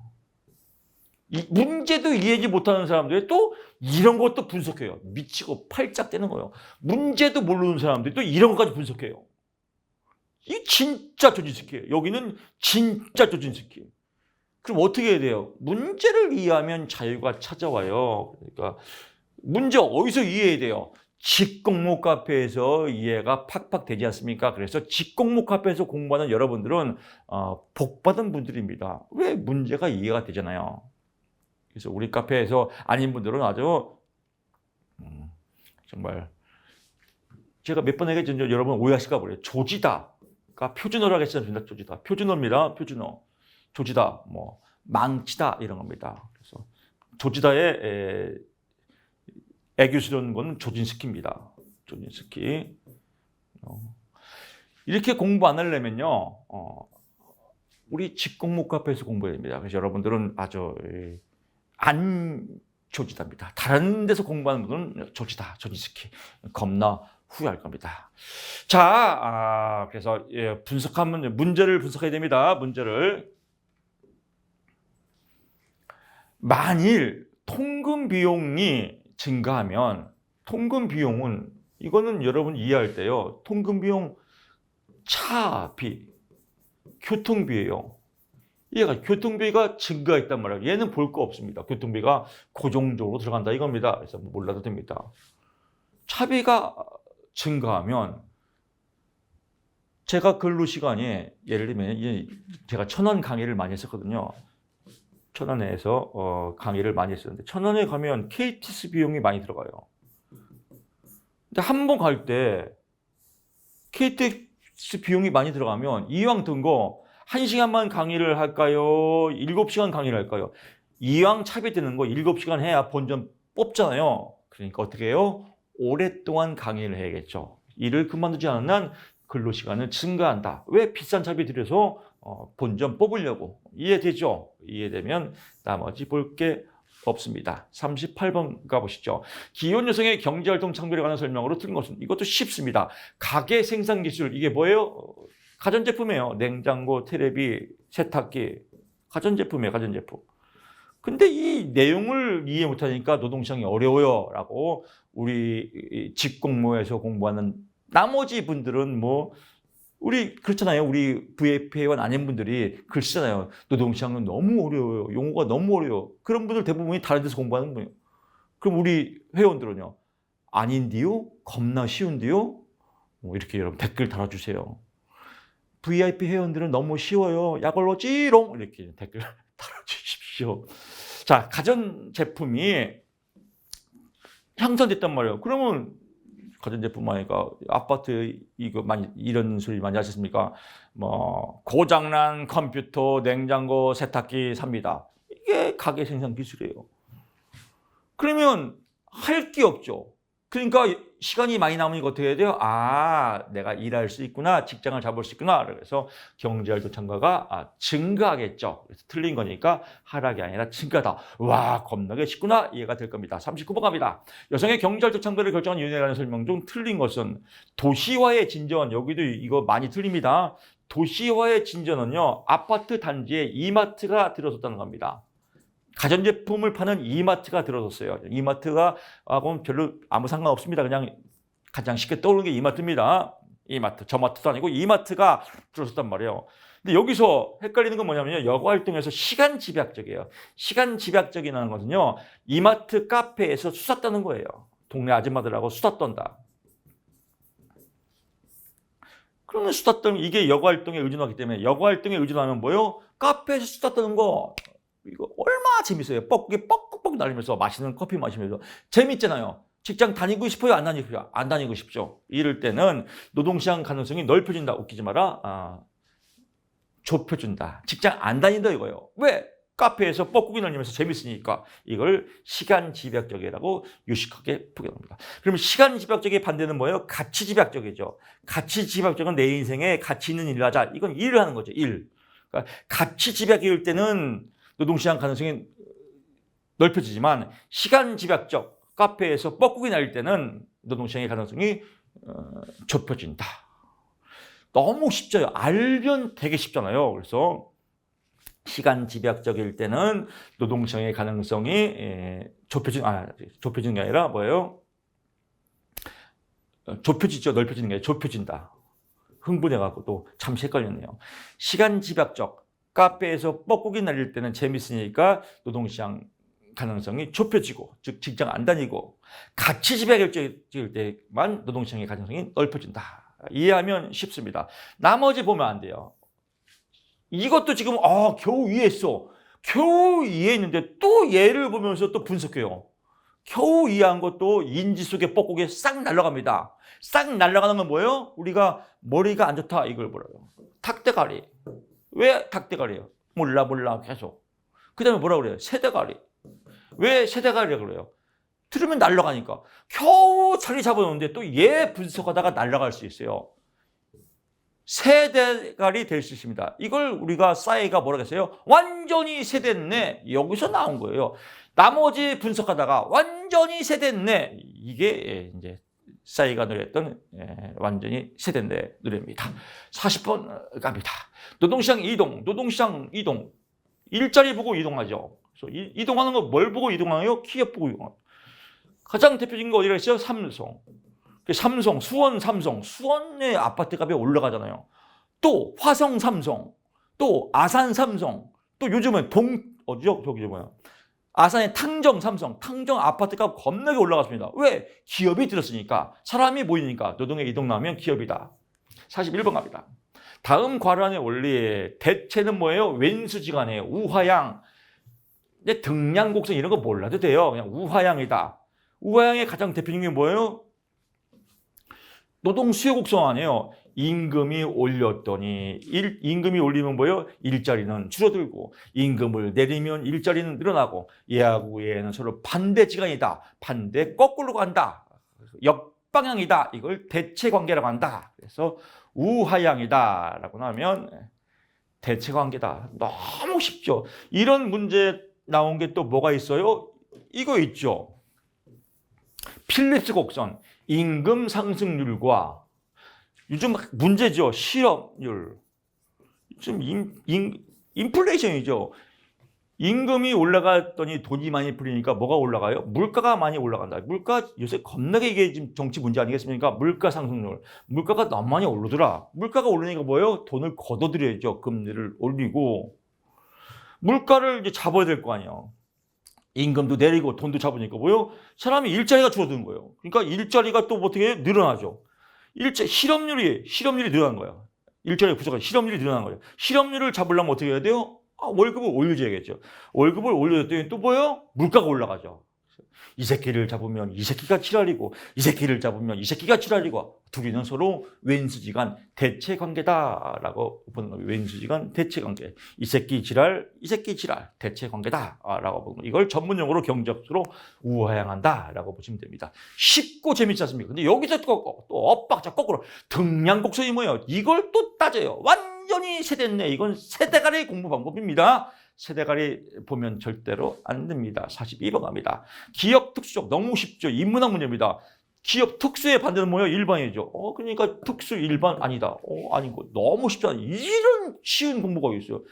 이 문제도 이해하지 못하는 사람들이 또 이런 것도 분석해요. 미치고 팔짝 떼는 거예요. 문제도 모르는 사람들이 또 이런 것까지 분석해요. 이 진짜 조진스키예요. 여기는 진짜 조진스키예요. 그럼 어떻게 해야 돼요? 문제를 이해하면 자유가 찾아와요. 그러니까 문제 어디서 이해해야 돼요? 직공모 카페에서 이해가 팍팍 되지 않습니까? 그래서 직공모 카페에서 공부하는 여러분들은 복받은 분들입니다. 왜? 문제가 이해가 되잖아요. 그래서 우리 카페에서 아닌 분들은 아주 정말 제가 몇 번 얘기했죠. 여러분 오해하실까 보래요. 조지다가 표준어라고 했습니다. 조지다. 표준어입니다. 표준어. 조지다. 뭐 망치다 이런 겁니다. 그래서 조지다의 애교스러운 건 조진스키입니다. 조진스키. 이렇게 공부 안 하려면요. 우리 직공모 카페에서 공부해야 됩니다. 그래서 여러분들은 아주 안 조지답니다. 다른 데서 공부하는 분은 조지다, 조지스키. 겁나 후회할 겁니다. 자, 그래서 분석하면 문제를 분석해야 됩니다. 문제를. 만일 통금 비용이 증가하면 통금 비용은 이거는 여러분 이해할 때요. 통금 비용 차비, 교통비예요. 얘가 교통비가 증가했단 말이에요. 얘는 볼 거 없습니다. 교통비가 고정적으로 들어간다 이겁니다. 그래서 몰라도 됩니다. 차비가 증가하면 제가 근로 시간에 예를 들면 제가 1,000원 강의를 많이 했었거든요. 1,000원에서 강의를 많이 했었는데 1,000원에 가면 KTX 비용이 많이 들어가요. 근데 한 번 갈 때 KTX 비용이 많이 들어가면 이왕 든 거 1시간만 강의를 할까요? 7시간 강의를 할까요? 이왕 차비 드는 거 7시간 해야 본전 뽑잖아요. 그러니까 어떻게 해요? 오랫동안 강의를 해야겠죠. 일을 그만두지 않은 한 근로시간을 증가한다. 왜? 비싼 차비 들여서 본전 뽑으려고. 이해되죠? 이해되면 나머지 볼 게 없습니다. 38번 가보시죠. 기혼 여성의 경제활동 창출에 관한 설명으로 틀린 것은 이것도 쉽습니다. 가계 생산 기술 이게 뭐예요? 가전제품이에요. 냉장고, 테레비, 세탁기. 가전제품이에요. 가전제품. 근데 이 내용을 이해 못하니까 노동시장이 어려워요. 라고 우리 직공모에서 공부하는 나머지 분들은 우리 그렇잖아요. 우리 VF 회원 아닌 분들이 글 쓰잖아요. 노동시장은 너무 어려워요. 용어가 너무 어려워요. 그런 분들 대부분이 다른 데서 공부하는 거예요. 그럼 우리 회원들은요. 아닌데요? 겁나 쉬운데요? 이렇게 여러분 댓글 달아주세요. VIP 회원들은 너무 쉬워요. 약올로지롱 이렇게 댓글 달아주십시오. 자, 가전제품이 향상됐단 말이에요. 그러면 가전제품 하니까 아파트 이거 많이 이런 소리 많이 하셨습니까? 고장난 컴퓨터, 냉장고, 세탁기 삽니다. 이게 가계 생산 기술이에요. 그러면 할 게 없죠. 그러니까 시간이 많이 남으니까 어떻게 해야 돼요? 아, 내가 일할 수 있구나. 직장을 잡을 수 있구나. 그래서 경제활동 참가가 증가하겠죠. 그래서 틀린 거니까 하락이 아니라 증가다. 와, 겁나게 쉽구나. 이해가 될 겁니다. 39번 갑니다. 여성의 경제활동 참가를 결정한 이유에 관한 설명 중 틀린 것은 도시화의 진전. 여기도 이거 많이 틀립니다. 도시화의 진전은요. 아파트 단지에 이마트가 들어섰다는 겁니다. 가전제품을 파는 이마트가 들어섰어요. 이마트가 하고는 별로 아무 상관없습니다. 그냥 가장 쉽게 떠오르는 게 이마트입니다. 이마트, 저마트도 아니고 이마트가 들어섰단 말이에요. 근데 여기서 헷갈리는 건 뭐냐면요. 여가 활동에서 시간 집약적이에요. 시간 집약적이라는 것은요. 이마트 카페에서 수다 떠는 거예요. 동네 아줌마들하고 수다 떤다. 그러면 수다 떠는 이게 여가 활동에 의존하기 때문에 여가 활동에 의존하면 뭐예요? 카페에서 수다 떠는 거. 이거 얼마나 재밌어요. 뻑뻑이 뻑뻑뻑 날리면서 맛있는 커피 마시면서 재밌잖아요. 직장 다니고 싶어요? 안 다니고 싶어요? 안 다니고 싶죠. 이럴 때는 노동시장 가능성이 넓혀진다. 웃기지 마라. 좁혀준다. 직장 안 다닌다 이거예요. 왜? 카페에서 뻐꾸기 날리면서 재밌으니까. 이걸 시간 집약적이라고 유식하게 표현합니다. 그러면 시간 집약적의 반대는 뭐예요? 가치 집약적이죠. 가치 집약적은 내 인생에 가치 있는 일을 하자. 이건 일을 하는 거죠. 일. 그러니까 가치 집약일 때는 노동시장 가능성이 넓혀지지만 시간 집약적 카페에서 뻐꾸기 날릴 때는 노동시장의 가능성이 좁혀진다. 너무 쉽죠. 알면 되게 쉽잖아요. 그래서 시간 집약적일 때는 노동시장의 가능성이 좁혀지는 게 아니라 뭐예요? 좁혀지죠. 넓혀지는 게 아니라 좁혀진다. 흥분해갖고 또 잠시 헷갈렸네요. 시간 집약적 카페에서 뻐꾸기 날릴 때는 재밌으니까 노동시장 가능성이 좁혀지고 즉 직장 안 다니고 가치 집약적일 때만 노동시장의 가능성이 넓혀진다. 이해하면 쉽습니다. 나머지 보면 안 돼요. 이것도 지금 겨우 이해했어. 겨우 이해했는데 또 얘를 보면서 또 분석해요. 겨우 이해한 것도 인지 속의 뻐꾸기에 싹 날아갑니다. 싹 날아가는 건 뭐예요? 우리가 머리가 안 좋다 이걸 뭐라고요? 탁대가리. 왜 탁대가리예요? 몰라 계속. 그 다음에 뭐라 그래요? 세대가리. 왜 세대가리라고 그래요? 들으면 날아가니까. 겨우 자리 잡아놓는데 또 얘 분석하다가 날아갈 수 있어요. 세대가리 될 수 있습니다. 이걸 우리가 싸이가 뭐라고 했어요? 완전히 세대네. 여기서 나온 거예요. 나머지 분석하다가 완전히 세대네. 이게 이제 싸이가 노래했던 완전히 세대네 노래입니다. 40번 갑니다. 노동시장 이동. 일자리 보고 이동하죠. 그래서 이동하는 거 뭘 보고 이동하요? 기업 보고 이동하요. 가장 대표적인 거 어디가 있어요? 삼성, 수원 삼성. 수원의 아파트 값이 올라가잖아요. 또 화성 삼성, 또 아산 삼성, 또 요즘은 어디죠? 저기 뭐야? 아산의 탕정 삼성, 탕정 아파트 값 겁나게 올라갔습니다. 왜? 기업이 들었으니까. 사람이 모이니까. 노동의 이동 나오면 기업이다. 41번 갑니다. 다음 괄호안의 원리의 대체는 뭐예요? 왼수지간이에요. 우하양. 근데 등량, 곡선 이런 거 몰라도 돼요. 그냥 우하양이다. 우하양의 가장 대표적인 게 뭐예요? 노동 수요 곡선 아니에요. 임금이 올렸더니 임금이 올리면 뭐예요? 일자리는 줄어들고 임금을 내리면 일자리는 늘어나고 얘하고 얘는 서로 반대지간이다. 반대 거꾸로 간다. 역방향이다. 이걸 대체관계라고 한다. 그래서 우하향이다라고 하면 대체관계다. 너무 쉽죠. 이런 문제 나온 게 또 뭐가 있어요? 이거 있죠. 필립스 곡선. 임금 상승률과 요즘 문제죠. 실업률. 좀 인플레이션이죠. 임금이 올라갔더니 돈이 많이 풀리니까 뭐가 올라가요? 물가가 많이 올라간다. 물가 요새 겁나게 이게 지금 정치 문제 아니겠습니까? 물가 상승률. 물가가 너무 많이 오르더라. 물가가 오르니까 뭐예요? 돈을 걷어들여야죠. 금리를 올리고. 물가를 이제 잡아야 될 거 아니에요. 임금도 내리고 돈도 잡으니까 뭐예요? 사람이 일자리가 줄어드는 거예요. 그러니까 일자리가 또 어떻게 늘어나죠. 실업률이 늘어난 거예요. 일자리가 부족한 실업률이 늘어난 거예요. 실업률을 잡으려면 어떻게 해야 돼요? 월급을 올려줘야겠죠. 월급을 올려줬더니 또 뭐예요? 물가가 올라가죠. 이 새끼를 잡으면 이 새끼가 지랄이고 이 새끼를 잡으면 이 새끼가 지랄이고 둘이는 서로 왼수지간 대체관계다라고 보는 겁니다. 왼수지간 대체관계. 이 새끼 지랄, 이 새끼 지랄 대체관계다라고 보는 겁니다. 이걸 전문용어로 경제학적으로 우화양한다라고 보시면 됩니다. 쉽고 재밌지 않습니까? 근데 여기서 또 엇박자 거꾸로 등량곡선이 뭐예요? 이걸 또 따져요. 완전히 세대네. 이건 세대간의 공부 방법입니다. 세대가리 보면 절대로 안 됩니다. 42번 갑니다. 기억 특수적 너무 쉽죠. 인문학 문제입니다. 기억 특수의 반대는 뭐예요? 일반이죠. 그러니까 특수 일반 아니다. 아니고 너무 쉽잖아요. 이런 쉬운 공부가 있어요.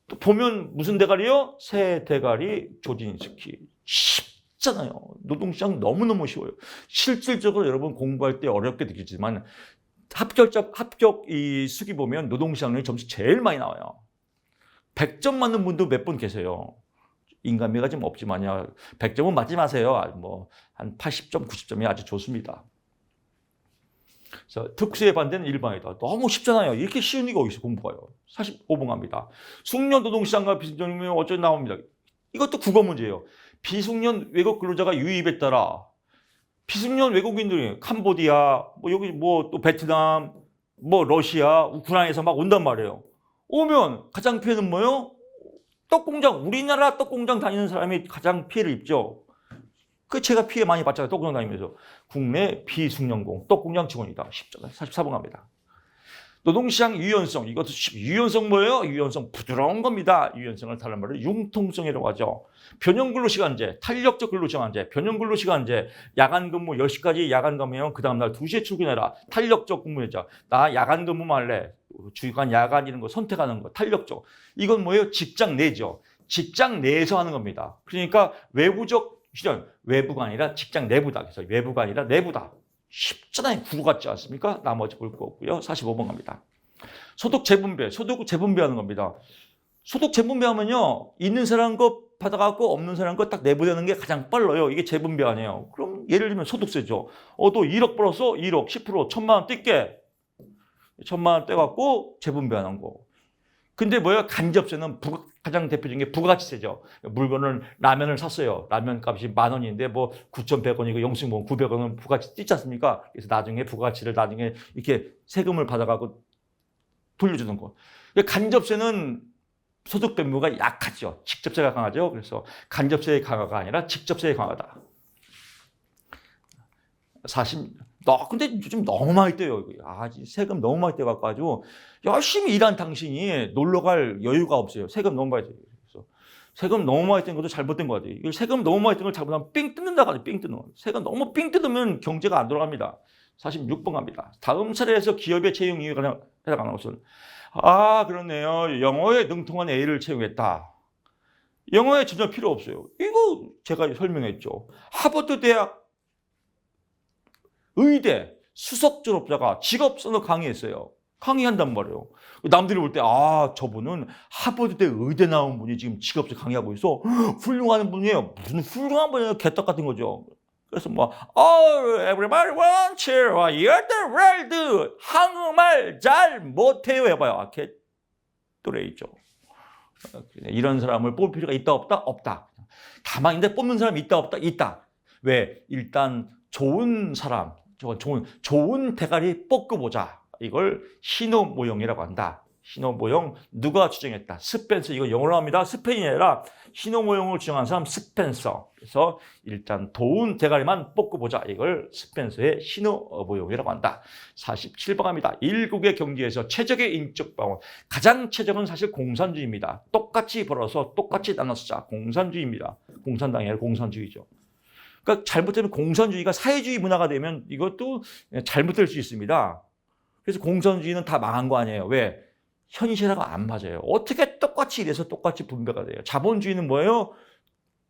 또 보면 무슨 대가리요? 세 대가리 조진스키. 쉽잖아요. 노동시장 너무너무 쉬워요. 실질적으로 여러분 공부할 때 어렵게 느끼지만 합격 이 수기 보면 노동시장의 점수 제일 많이 나와요. 100점 맞는 분도 몇 분 계세요. 인간미가 좀 없지만요. 100점은 맞지 마세요. 한 80점, 90점이 아주 좋습니다. 그래서 특수의 반대는 일반이다. 너무 쉽잖아요. 이렇게 쉬운 이가 어디서 공부가요. 45번 갑니다. 숙련 노동시장과 비숙련이 어쩌 나옵니다. 이것도 국어 문제예요. 비숙련 외국 근로자가 유입에 따라 비숙련 외국인들이 캄보디아, 여기 또 베트남, 러시아, 우크라이나에서 막 온단 말이에요. 오면 가장 피해는 뭐예요? 떡공장, 우리나라 떡공장 다니는 사람이 가장 피해를 입죠. 제가 피해 많이 받잖아요. 떡공장 다니면서. 국내 비숙련공, 떡공장 직원이다. 쉽잖아요. 44번 갑니다. 노동시장 유연성, 이것도 유연성 뭐예요? 유연성 부드러운 겁니다. 유연성을 다른 말로 융통성이라고 하죠. 변형근로시간제, 탄력적 근로시간제, 변형근로시간제, 야간근무 10시까지 야간근무면 그 다음날 2시에 출근해라. 탄력적 근무자. 나 야간근무만 할래. 주간, 야간 이런 거 선택하는 거, 탄력적. 이건 뭐예요? 직장 내죠. 직장 내에서 하는 겁니다. 그러니까 외부적 실현, 외부가 아니라 직장 내부다. 그래서 외부가 아니라 내부다. 쉽잖아요. 국어 같지 않습니까? 나머지 볼 거 없고요. 45번 갑니다. 소득 재분배, 소득 재분배하는 겁니다. 소득 재분배하면요. 있는 사람 거 받아갖고 없는 사람 거 딱 내보내는 게 가장 빨라요. 이게 재분배 아니에요. 그럼 예를 들면 소득세죠. 또 1억 벌었어? 1억, 10%, 1,000만 원 뛸게. 1,000만 원 떼갖고 재분배하는 거. 근데 뭐예요? 간접세는 가장 대표적인 게 부가치세죠. 물건을 라면을 샀어요. 라면 값이 10,000원인데 9,100원이고 영수증 900원은 부가치 띄지 않습니까? 그래서 나중에 부가치를 나중에 이렇게 세금을 받아가고 돌려주는 거. 간접세는 소득 배분가 약하죠. 직접세가 강하죠. 그래서 간접세의 강화가 아니라 직접세의 강화다. 40. 근데 요즘 너무 많이 떼요. 세금 너무 많이 떼갖고 열심히 일한 당신이 놀러갈 여유가 없어요. 세금 너무 많이 떼요. 그래서 세금 너무 많이 뗀 것도 잘못된 거 같아요. 세금 너무 많이 뗀 걸 잘못하면 삥 뜯는다고 삥 뜯는 거. 세금 너무 삥 뜯으면 경제가 안 돌아갑니다. 46번 갑니다. 다음 차례에서 기업의 채용 이유가 해당하는 것은 그렇네요. 영어에 능통한 A를 채용했다. 영어에 전혀 필요 없어요. 이거 제가 설명했죠. 하버드 대학 의대 수석 졸업자가 직업 선언 강의했어요. 강의한단 말이에요. 남들이 볼 때 저분은 하버드대 의대 나온 분이 지금 직업서 강의하고 있어. 훌륭한 분이에요. 무슨 훌륭한 분이에요. 개떡 같은 거죠. 그래서 everybody wants you, you're the world. 한국말 잘 못해요 해봐요. 개또래이죠. 이런 사람을 뽑을 필요가 있다 없다? 없다. 가만히 있는데 뽑는 사람이 있다 없다? 있다. 왜? 일단 좋은 사람, 좋은 대가리 뽑고보자. 이걸 신호 모형이라고 한다. 신호 모형 누가 주장했다? 스펜서. 이거 영어로 합니다. 스페인이 아니라 신호 모형을 주장한 사람 스펜서. 그래서 일단 좋은 대가리만 뽑고보자. 이걸 스펜서의 신호 모형이라고 한다. 47번 갑니다. 일국의 경제에서 최적의 인적 방어. 가장 최적은 사실 공산주의입니다. 똑같이 벌어서 똑같이 나눠 쓰자. 공산주의입니다. 공산당이 아니라 공산주의죠. 그러니까 잘못되면 공산주의가 사회주의 문화가 되면 이것도 잘못될 수 있습니다. 그래서 공산주의는 다 망한 거 아니에요. 왜? 현실하고 안 맞아요. 어떻게 똑같이 이래서 똑같이 분배가 돼요. 자본주의는 뭐예요?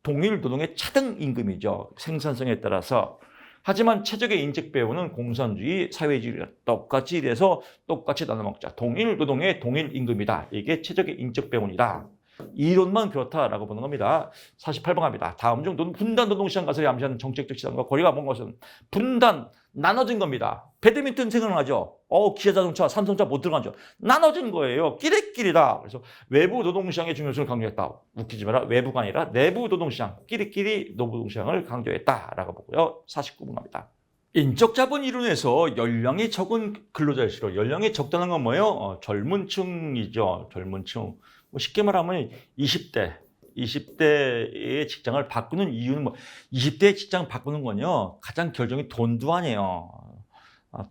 동일 노동의 차등 임금이죠. 생산성에 따라서. 하지만 최적의 인적 배분은 공산주의, 사회주의가 똑같이 이래서 똑같이 나눠 먹자. 동일 노동의 동일 임금이다. 이게 최적의 인적 배분이다. 이론만 그렇다라고 보는 겁니다. 48번 갑니다. 다음 중 분단 노동시장 가설이 암시하는 정책적 시장과 거리가 먼 것은 분단, 나눠진 겁니다. 배드민턴 생각나죠? 기아자동차, 삼성차 못 들어가죠. 나눠진 거예요. 끼리끼리다. 그래서 외부 노동시장의 중요성을 강조했다. 웃기지 마라. 외부가 아니라 내부 노동시장, 끼리끼리 노동시장을 강조했다라고 보고요. 49분 갑니다. 인적 자본 이론에서 연령이 적은 근로자일수록 연령이 적다는 건 뭐예요? 젊은 층이죠. 젊은 층. 뭐 쉽게 말하면 20대의 직장을 바꾸는 이유는 20대의 직장을 바꾸는 건요. 가장 결정이 돈도 아니에요.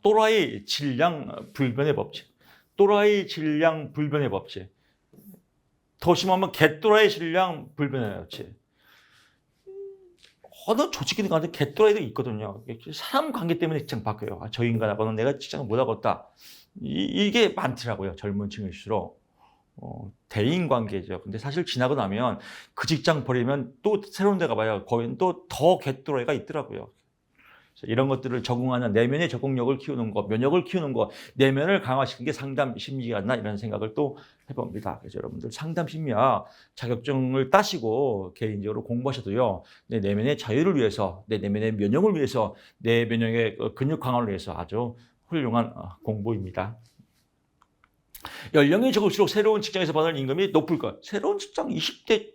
또라이 질량 불변의 법칙. 또라이 질량 불변의 법칙. 더 심하면 개또라이 질량 불변의 법칙. 어느 조직이든 간에 개또라이도 있거든요. 사람 관계 때문에 직장 바뀌어요. 저 인간하고는 내가 직장을 못 하겠다. 이게 많더라고요. 젊은 층일수록. 대인 관계죠. 근데 사실 지나고 나면 그 직장 버리면 또 새로운 데 가봐요. 거기는 또 더 개또라이가 있더라고요. 이런 것들을 적응하는 내면의 적응력을 키우는 것, 면역을 키우는 것, 내면을 강화시키는 게 상담 심리학이나 이런 생각을 또 해봅니다. 그래서 여러분들 상담 심리학 자격증을 따시고 개인적으로 공부하셔도요, 내 내면의 자유를 위해서, 내 내면의 면역을 위해서, 내 면역의 근육 강화를 위해서 아주 훌륭한 공부입니다. 연령이 적을수록 새로운 직장에서 받는 임금이 높을 것. 새로운 직장 20대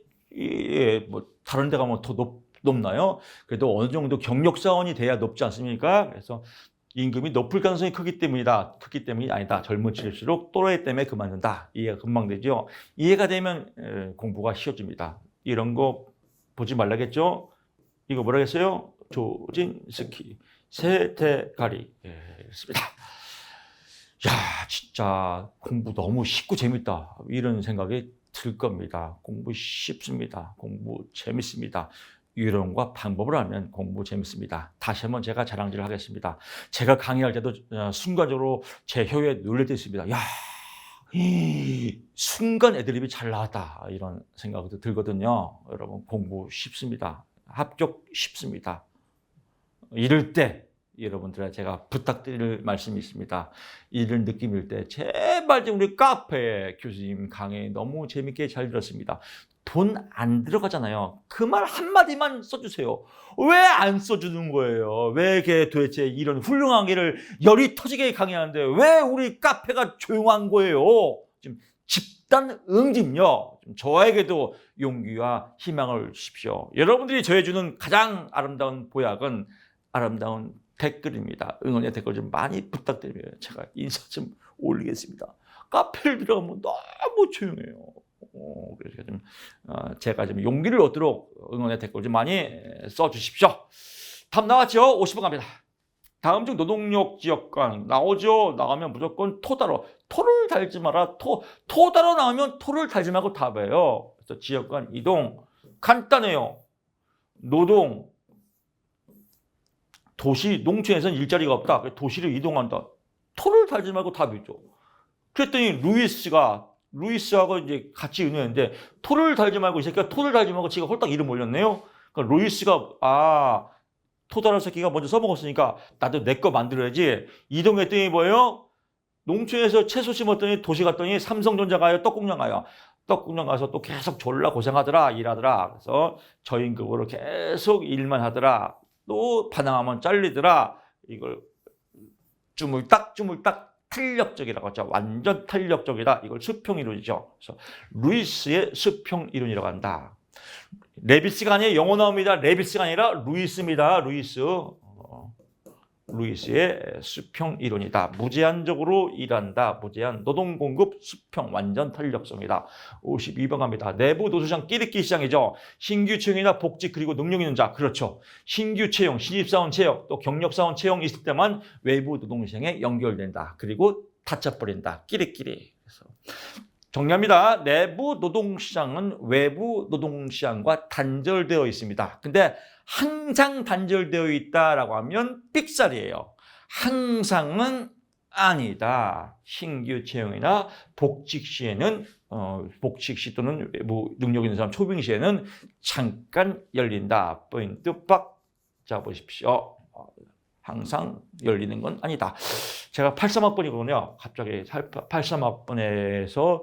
뭐 다른 데 가면 더 높나요? 그래도 어느 정도 경력 사원이 돼야 높지 않습니까? 그래서 임금이 높을 가능성이 크기 때문이다. 크기 때문이 아니다. 젊은 층일수록 또라이 때문에 그만둔다. 이해가 금방 되죠. 이해가 되면 공부가 쉬워집니다. 이런 거 보지 말라겠죠? 이거 뭐라겠어요? 조진스키 세대가리. 그렇습니다. 야, 진짜 공부 너무 쉽고 재밌다. 이런 생각이 들 겁니다. 공부 쉽습니다. 공부 재밌습니다. 이론과 방법을 알면 공부 재밌습니다. 다시 한번 제가 자랑질을 하겠습니다. 제가 강의할 때도 순간적으로 제 혀에 놀랄 때 있습니다. 야, 순간 애드립이 잘 나왔다. 이런 생각도 들거든요. 여러분 공부 쉽습니다. 합격 쉽습니다. 이럴 때 여러분들한테 제가 부탁드릴 말씀이 있습니다. 이런 느낌일 때 제발 좀 우리 카페 교수님 강의 너무 재밌게 잘 들었습니다. 돈 안 들어가잖아요. 그 말 한마디만 써주세요. 왜 안 써주는 거예요? 왜 도대체 이런 훌륭한 게를 열이 터지게 강의하는데 왜 우리 카페가 조용한 거예요? 지금 집단 응집요. 저에게도 용기와 희망을 주십시오. 여러분들이 저해주는 가장 아름다운 보약은 아름다운 댓글입니다. 응원의 댓글 좀 많이 부탁드리며 제가 인사 좀 올리겠습니다. 카페를 들어가면 너무 조용해요. 그래서 좀 제가 좀 용기를 얻도록 응원의 댓글 좀 많이 써주십시오. 다음 나왔죠? 50번 갑니다. 다음 중 노동력 지역관 나오죠? 나오면 무조건 토다로. 토를 달지 마라. 토다로 나오면 토를 달지 말고 답이에요. 그래서 지역관 이동 간단해요. 노동 도시, 농촌에서는 일자리가 없다. 도시를 이동한다. 토를 달지 말고 답이죠. 그랬더니 루이스하고 이제 같이 의논했는데 토를 달지 말고 이 새끼가 토를 달지 말고 지가 홀딱 이름 올렸네요. 그러니까 루이스가 토 달은 새끼가 먼저 써먹었으니까 나도 내 거 만들어야지. 이동했더니 뭐예요? 농촌에서 채소 심었더니 도시 갔더니 삼성전자 가요, 떡국장 가요. 떡국장 가서 또 계속 졸라 고생하더라, 일하더라. 그래서 저임금으로 계속 일만 하더라. 또 반항하면 잘리더라. 이걸 주물딱 탄력적이라고 하죠. 완전 탄력적이다. 이걸 수평이론이죠. 그래서 루이스의 수평이론이라고 한다. 레비스가 아니라 영어 나옵니다. 레비스가 아니라 루이스입니다. 루이스의 수평이론이다. 무제한적으로 일한다. 무제한 노동공급 수평 완전 탄력성이다. 52번 갑니다. 내부 노조시장 끼리끼리 시장이죠. 신규 채용이나 복직 그리고 능력 있는 자. 그렇죠. 신규 채용, 신입사원 채용, 또 경력사원 채용 있을 때만 외부 노동시장에 연결된다. 그리고 닫혀버린다. 끼리끼리. 그래서 정리합니다. 내부 노동시장은 외부 노동시장과 단절되어 있습니다. 근데 항상 단절되어 있다라고 하면 삑살이에요. 항상은 아니다. 신규 채용이나 복직 시에는 복직 시 또는 외부 능력 있는 사람 초빙 시에는 잠깐 열린다. 포인트 빡 잡으십시오. 항상 열리는 건 아니다. 제가 83학번이거든요. 갑자기 83학번에서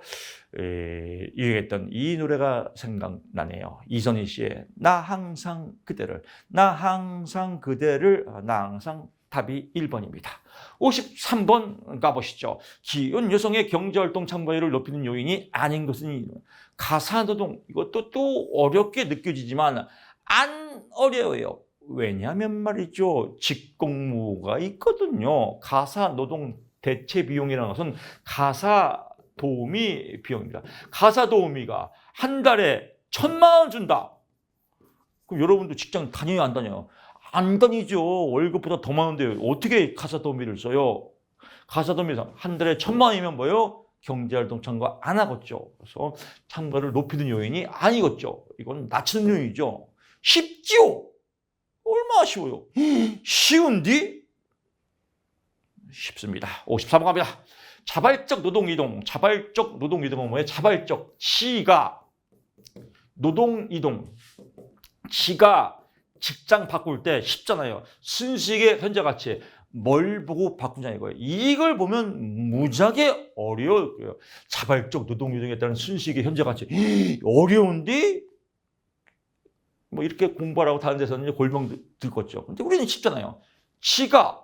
유행했던 이 노래가 생각나네요. 이선희 씨의 나 항상 그대를, 나 항상 그대를, 나 항상 답이 1번입니다. 53번 가보시죠. 기혼 여성의 경제활동 참가율을 높이는 요인이 아닌 것은 가사노동. 이것도 또 어렵게 느껴지지만 안 어려워요. 왜냐하면 말이죠. 직공무가 있거든요. 가사노동 대체 비용이라는 것은 가사도우미 비용입니다. 가사도우미가 한 달에 1,000만 원 준다. 그럼 여러분도 직장 다녀요, 안 다녀요? 안 다니죠. 월급보다 더 많은데 어떻게 가사도우미를 써요? 가사도우미 한 달에 1,000만 원이면 뭐요? 경제활동 참가 안 하겠죠. 그래서 참가를 높이는 요인이 아니겠죠. 이건 낮추는 요인이죠. 쉽지요? 얼마나 쉬워요? 쉬운디? 쉽습니다. 54번 갑니다. 자발적 노동이동. 자발적 노동이동은 뭐예요? 자발적. 지가 노동이동. 지가 직장 바꿀 때 쉽잖아요. 순수익의 현재가치. 뭘 보고 바꾸냐 이거예요. 이걸 보면 무지하게 어려워요. 자발적 노동이동에 따른 순수익의 현재가치. 어려운데? 뭐 이렇게 공부하라고 다른 데서는 골병 들겠죠. 근데 우리는 쉽잖아요. 지가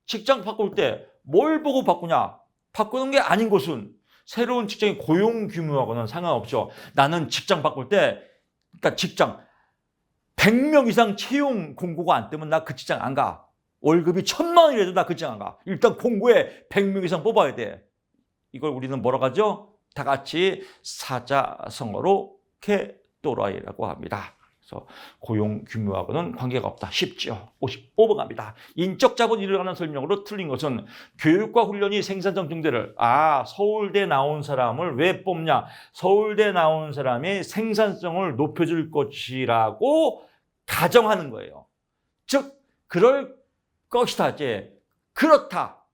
직장 바꿀 때 뭘 보고 바꾸냐? 바꾸는 게 아닌 것은 새로운 직장의 고용 규모하고는 상관없죠. 나는 직장 바꿀 때, 그러니까 직장 100명 이상 채용 공고가 안 뜨면 나 그 직장 안 가. 월급이 1,000만 원이라도 나 그 직장 안 가. 일단 공고에 100명 이상 뽑아야 돼. 이걸 우리는 뭐라고 하죠? 다 같이 사자성어로 캐또라이라고 합니다. 그래서 고용 규모하고는 관계가 없다. 쉽죠. 55번 갑니다. 인적 자본 일어나는 설명으로 틀린 것은 교육과 훈련이 생산성 증대를 서울대 나온 사람을 왜 뽑냐? 서울대 나온 사람이 생산성을 높여줄 것이라고 가정하는 거예요. 즉 그럴 것이다. 이제 그렇다.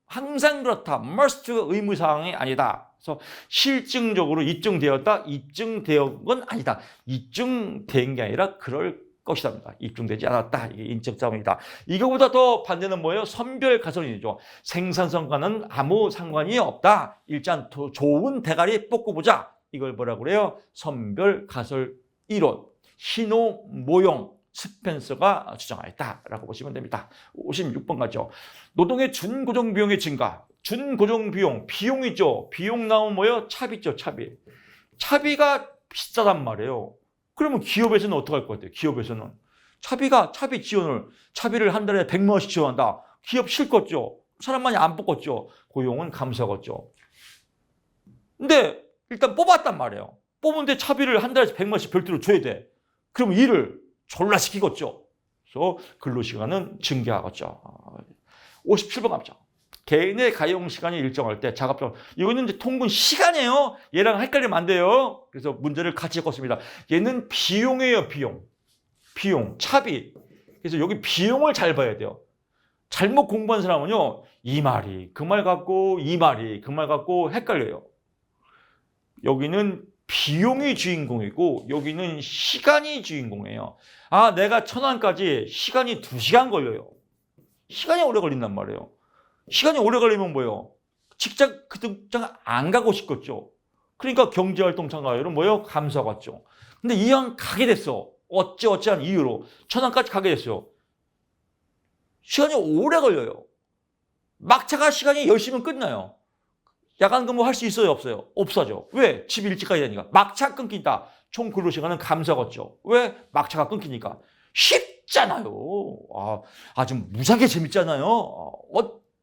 항상 그렇다. must가 의무사항이 아니다. 그래서 실증적으로 입증되었다. 입증된 건 아니다. 입증된 게 아니라 그럴 것이다. 입증되지 않았다. 이게 인적 자본이다. 이거보다 더 반대는 뭐예요? 선별 가설이죠. 생산성과는 아무 상관이 없다. 일단 더 좋은 대가리 뽑고 보자. 이걸 뭐라고 그래요? 선별 가설 이론. 희노 모용 스펜서가 주장하였다라고 보시면 됩니다. 56번 가죠. 노동의 준고정 비용의 증가. 준고정 비용, 비용이죠. 비용 나오면 뭐예요? 차비죠, 차비. 차비가 비싸단 말이에요. 그러면 기업에서는 어떻게 할 것 같아요? 기업에서는 차비를 한 달에 100만 원씩 지원한다. 기업 싫겠죠. 사람 많이 안 뽑겠죠. 고용은 감소하겠죠. 근데 일단 뽑았단 말이에요. 뽑은데 차비를 한 달에 100만 원씩 별도로 줘야 돼. 그럼 일을 졸라 시키겠죠. 그래서 근로시간은 증가하겠죠. 57번 갑니다. 개인의 가용 시간이 일정할 때 작업적 이거는 이제 통분 시간이에요. 얘랑 헷갈리면 안 돼요. 그래서 문제를 같이 엮었습니다. 얘는 비용이에요. 비용, 차비. 그래서 여기 비용을 잘 봐야 돼요. 잘못 공부한 사람은요. 이 말이 그 말 같고 이 말이 그 말 같고 헷갈려요. 여기는 비용이 주인공이고 여기는 시간이 주인공이에요. 내가 천안까지 시간이 2시간 걸려요. 시간이 오래 걸린단 말이에요. 시간이 오래 걸리면 뭐예요? 그 직장 안 가고 싶겠죠. 그러니까 경제활동 참가율은 뭐예요? 감소하겠죠. 근데 이왕 가게 됐어. 어찌어찌한 이유로 천안까지 가게 됐어요. 시간이 오래 걸려요. 막차가 시간이 10시면 끝나요. 야간 근무할 수 있어요? 없어요? 없어져. 왜? 집 일찍 가야 되니까. 막차 끊긴다. 총 근로시간은 감소하겠죠. 왜? 막차가 끊기니까. 쉽잖아요. 아주 무지하게 재밌잖아요.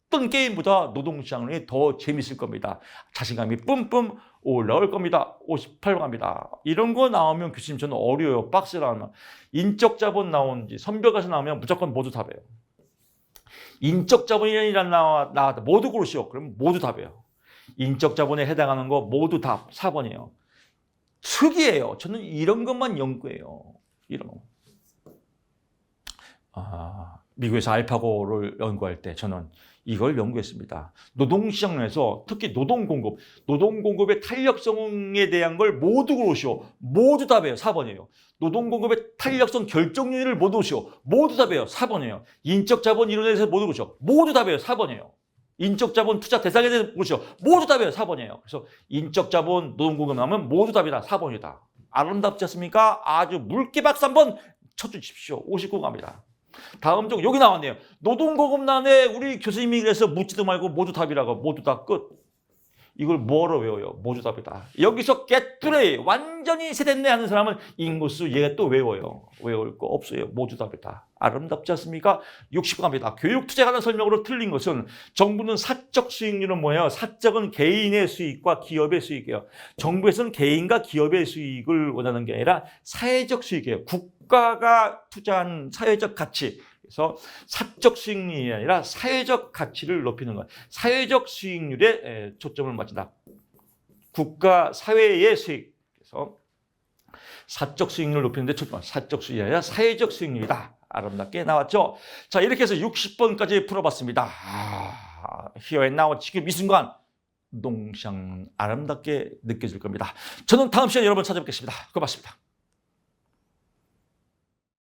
어떤 게임보다 노동시장이 더 재밌을 겁니다. 자신감이 뿜뿜 올라올 겁니다. 58번 갑니다. 이런 거 나오면 교수님 저는 어려워요. 박스라 하면. 인적 자본 나오는지 선별가서 나오면 무조건 모두 답해요. 인적 자본이란 나왔다. 모두 고르시오. 그럼 모두 답해요. 인적 자본에 해당하는 거 모두 답 4번이에요. 특이해요. 저는 이런 것만 연구해요. 이런 거. 미국에서 알파고를 연구할 때 저는 이걸 연구했습니다. 노동시장 내에서 특히 노동공급의 탄력성에 대한 걸 모두 고르시오. 모두 답해요. 4번이에요. 노동공급의 탄력성 결정 요인을 모두 고르시오. 모두 답해요. 4번이에요. 인적 자본 이론에 대해서 모두 고르시오. 모두 답해요. 4번이에요. 인적 자본 투자 대상에 대해서 보시오. 모두 답이에요. 4번이에요. 그래서 인적 자본 노동공급 나오면 모두 답이다. 4번이다. 아름답지 않습니까? 아주 물개 박수 한번 쳐주십시오. 59 갑니다. 다음 중 여기 나왔네요. 노동고급란에 우리 교수님이 그래서 묻지도 말고 모두 답이라고. 모두 다 끝. 이걸 뭐로 외워요? 모두 답이다. 여기서 깨뚜레 완전히 세됐네 하는 사람은 인구수 얘가 또 외워요. 외울 거 없어요. 모두 답이다. 아름답지 않습니까? 60번 갑니다. 교육 투자에 관한 설명으로 틀린 것은 정부는 사적 수익률은 뭐예요? 사적은 개인의 수익과 기업의 수익이에요. 정부에서는 개인과 기업의 수익을 원하는 게 아니라 사회적 수익이에요. 국가가 투자한 사회적 가치. 그래서 사적 수익률이 아니라 사회적 가치를 높이는 것. 사회적 수익률에 초점을 맞춘다. 국가, 사회의 수익. 그래서 사적 수익률을 높이는 데 초점. 사적 수익이 아니라 사회적 수익률이다. 아름답게 나왔죠. 자, 이렇게 해서 60번까지 풀어봤습니다. Here and now, 지금 이 순간 농샹 아름답게 느껴질 겁니다. 저는 다음 시간에 여러분 찾아뵙겠습니다. 고맙습니다.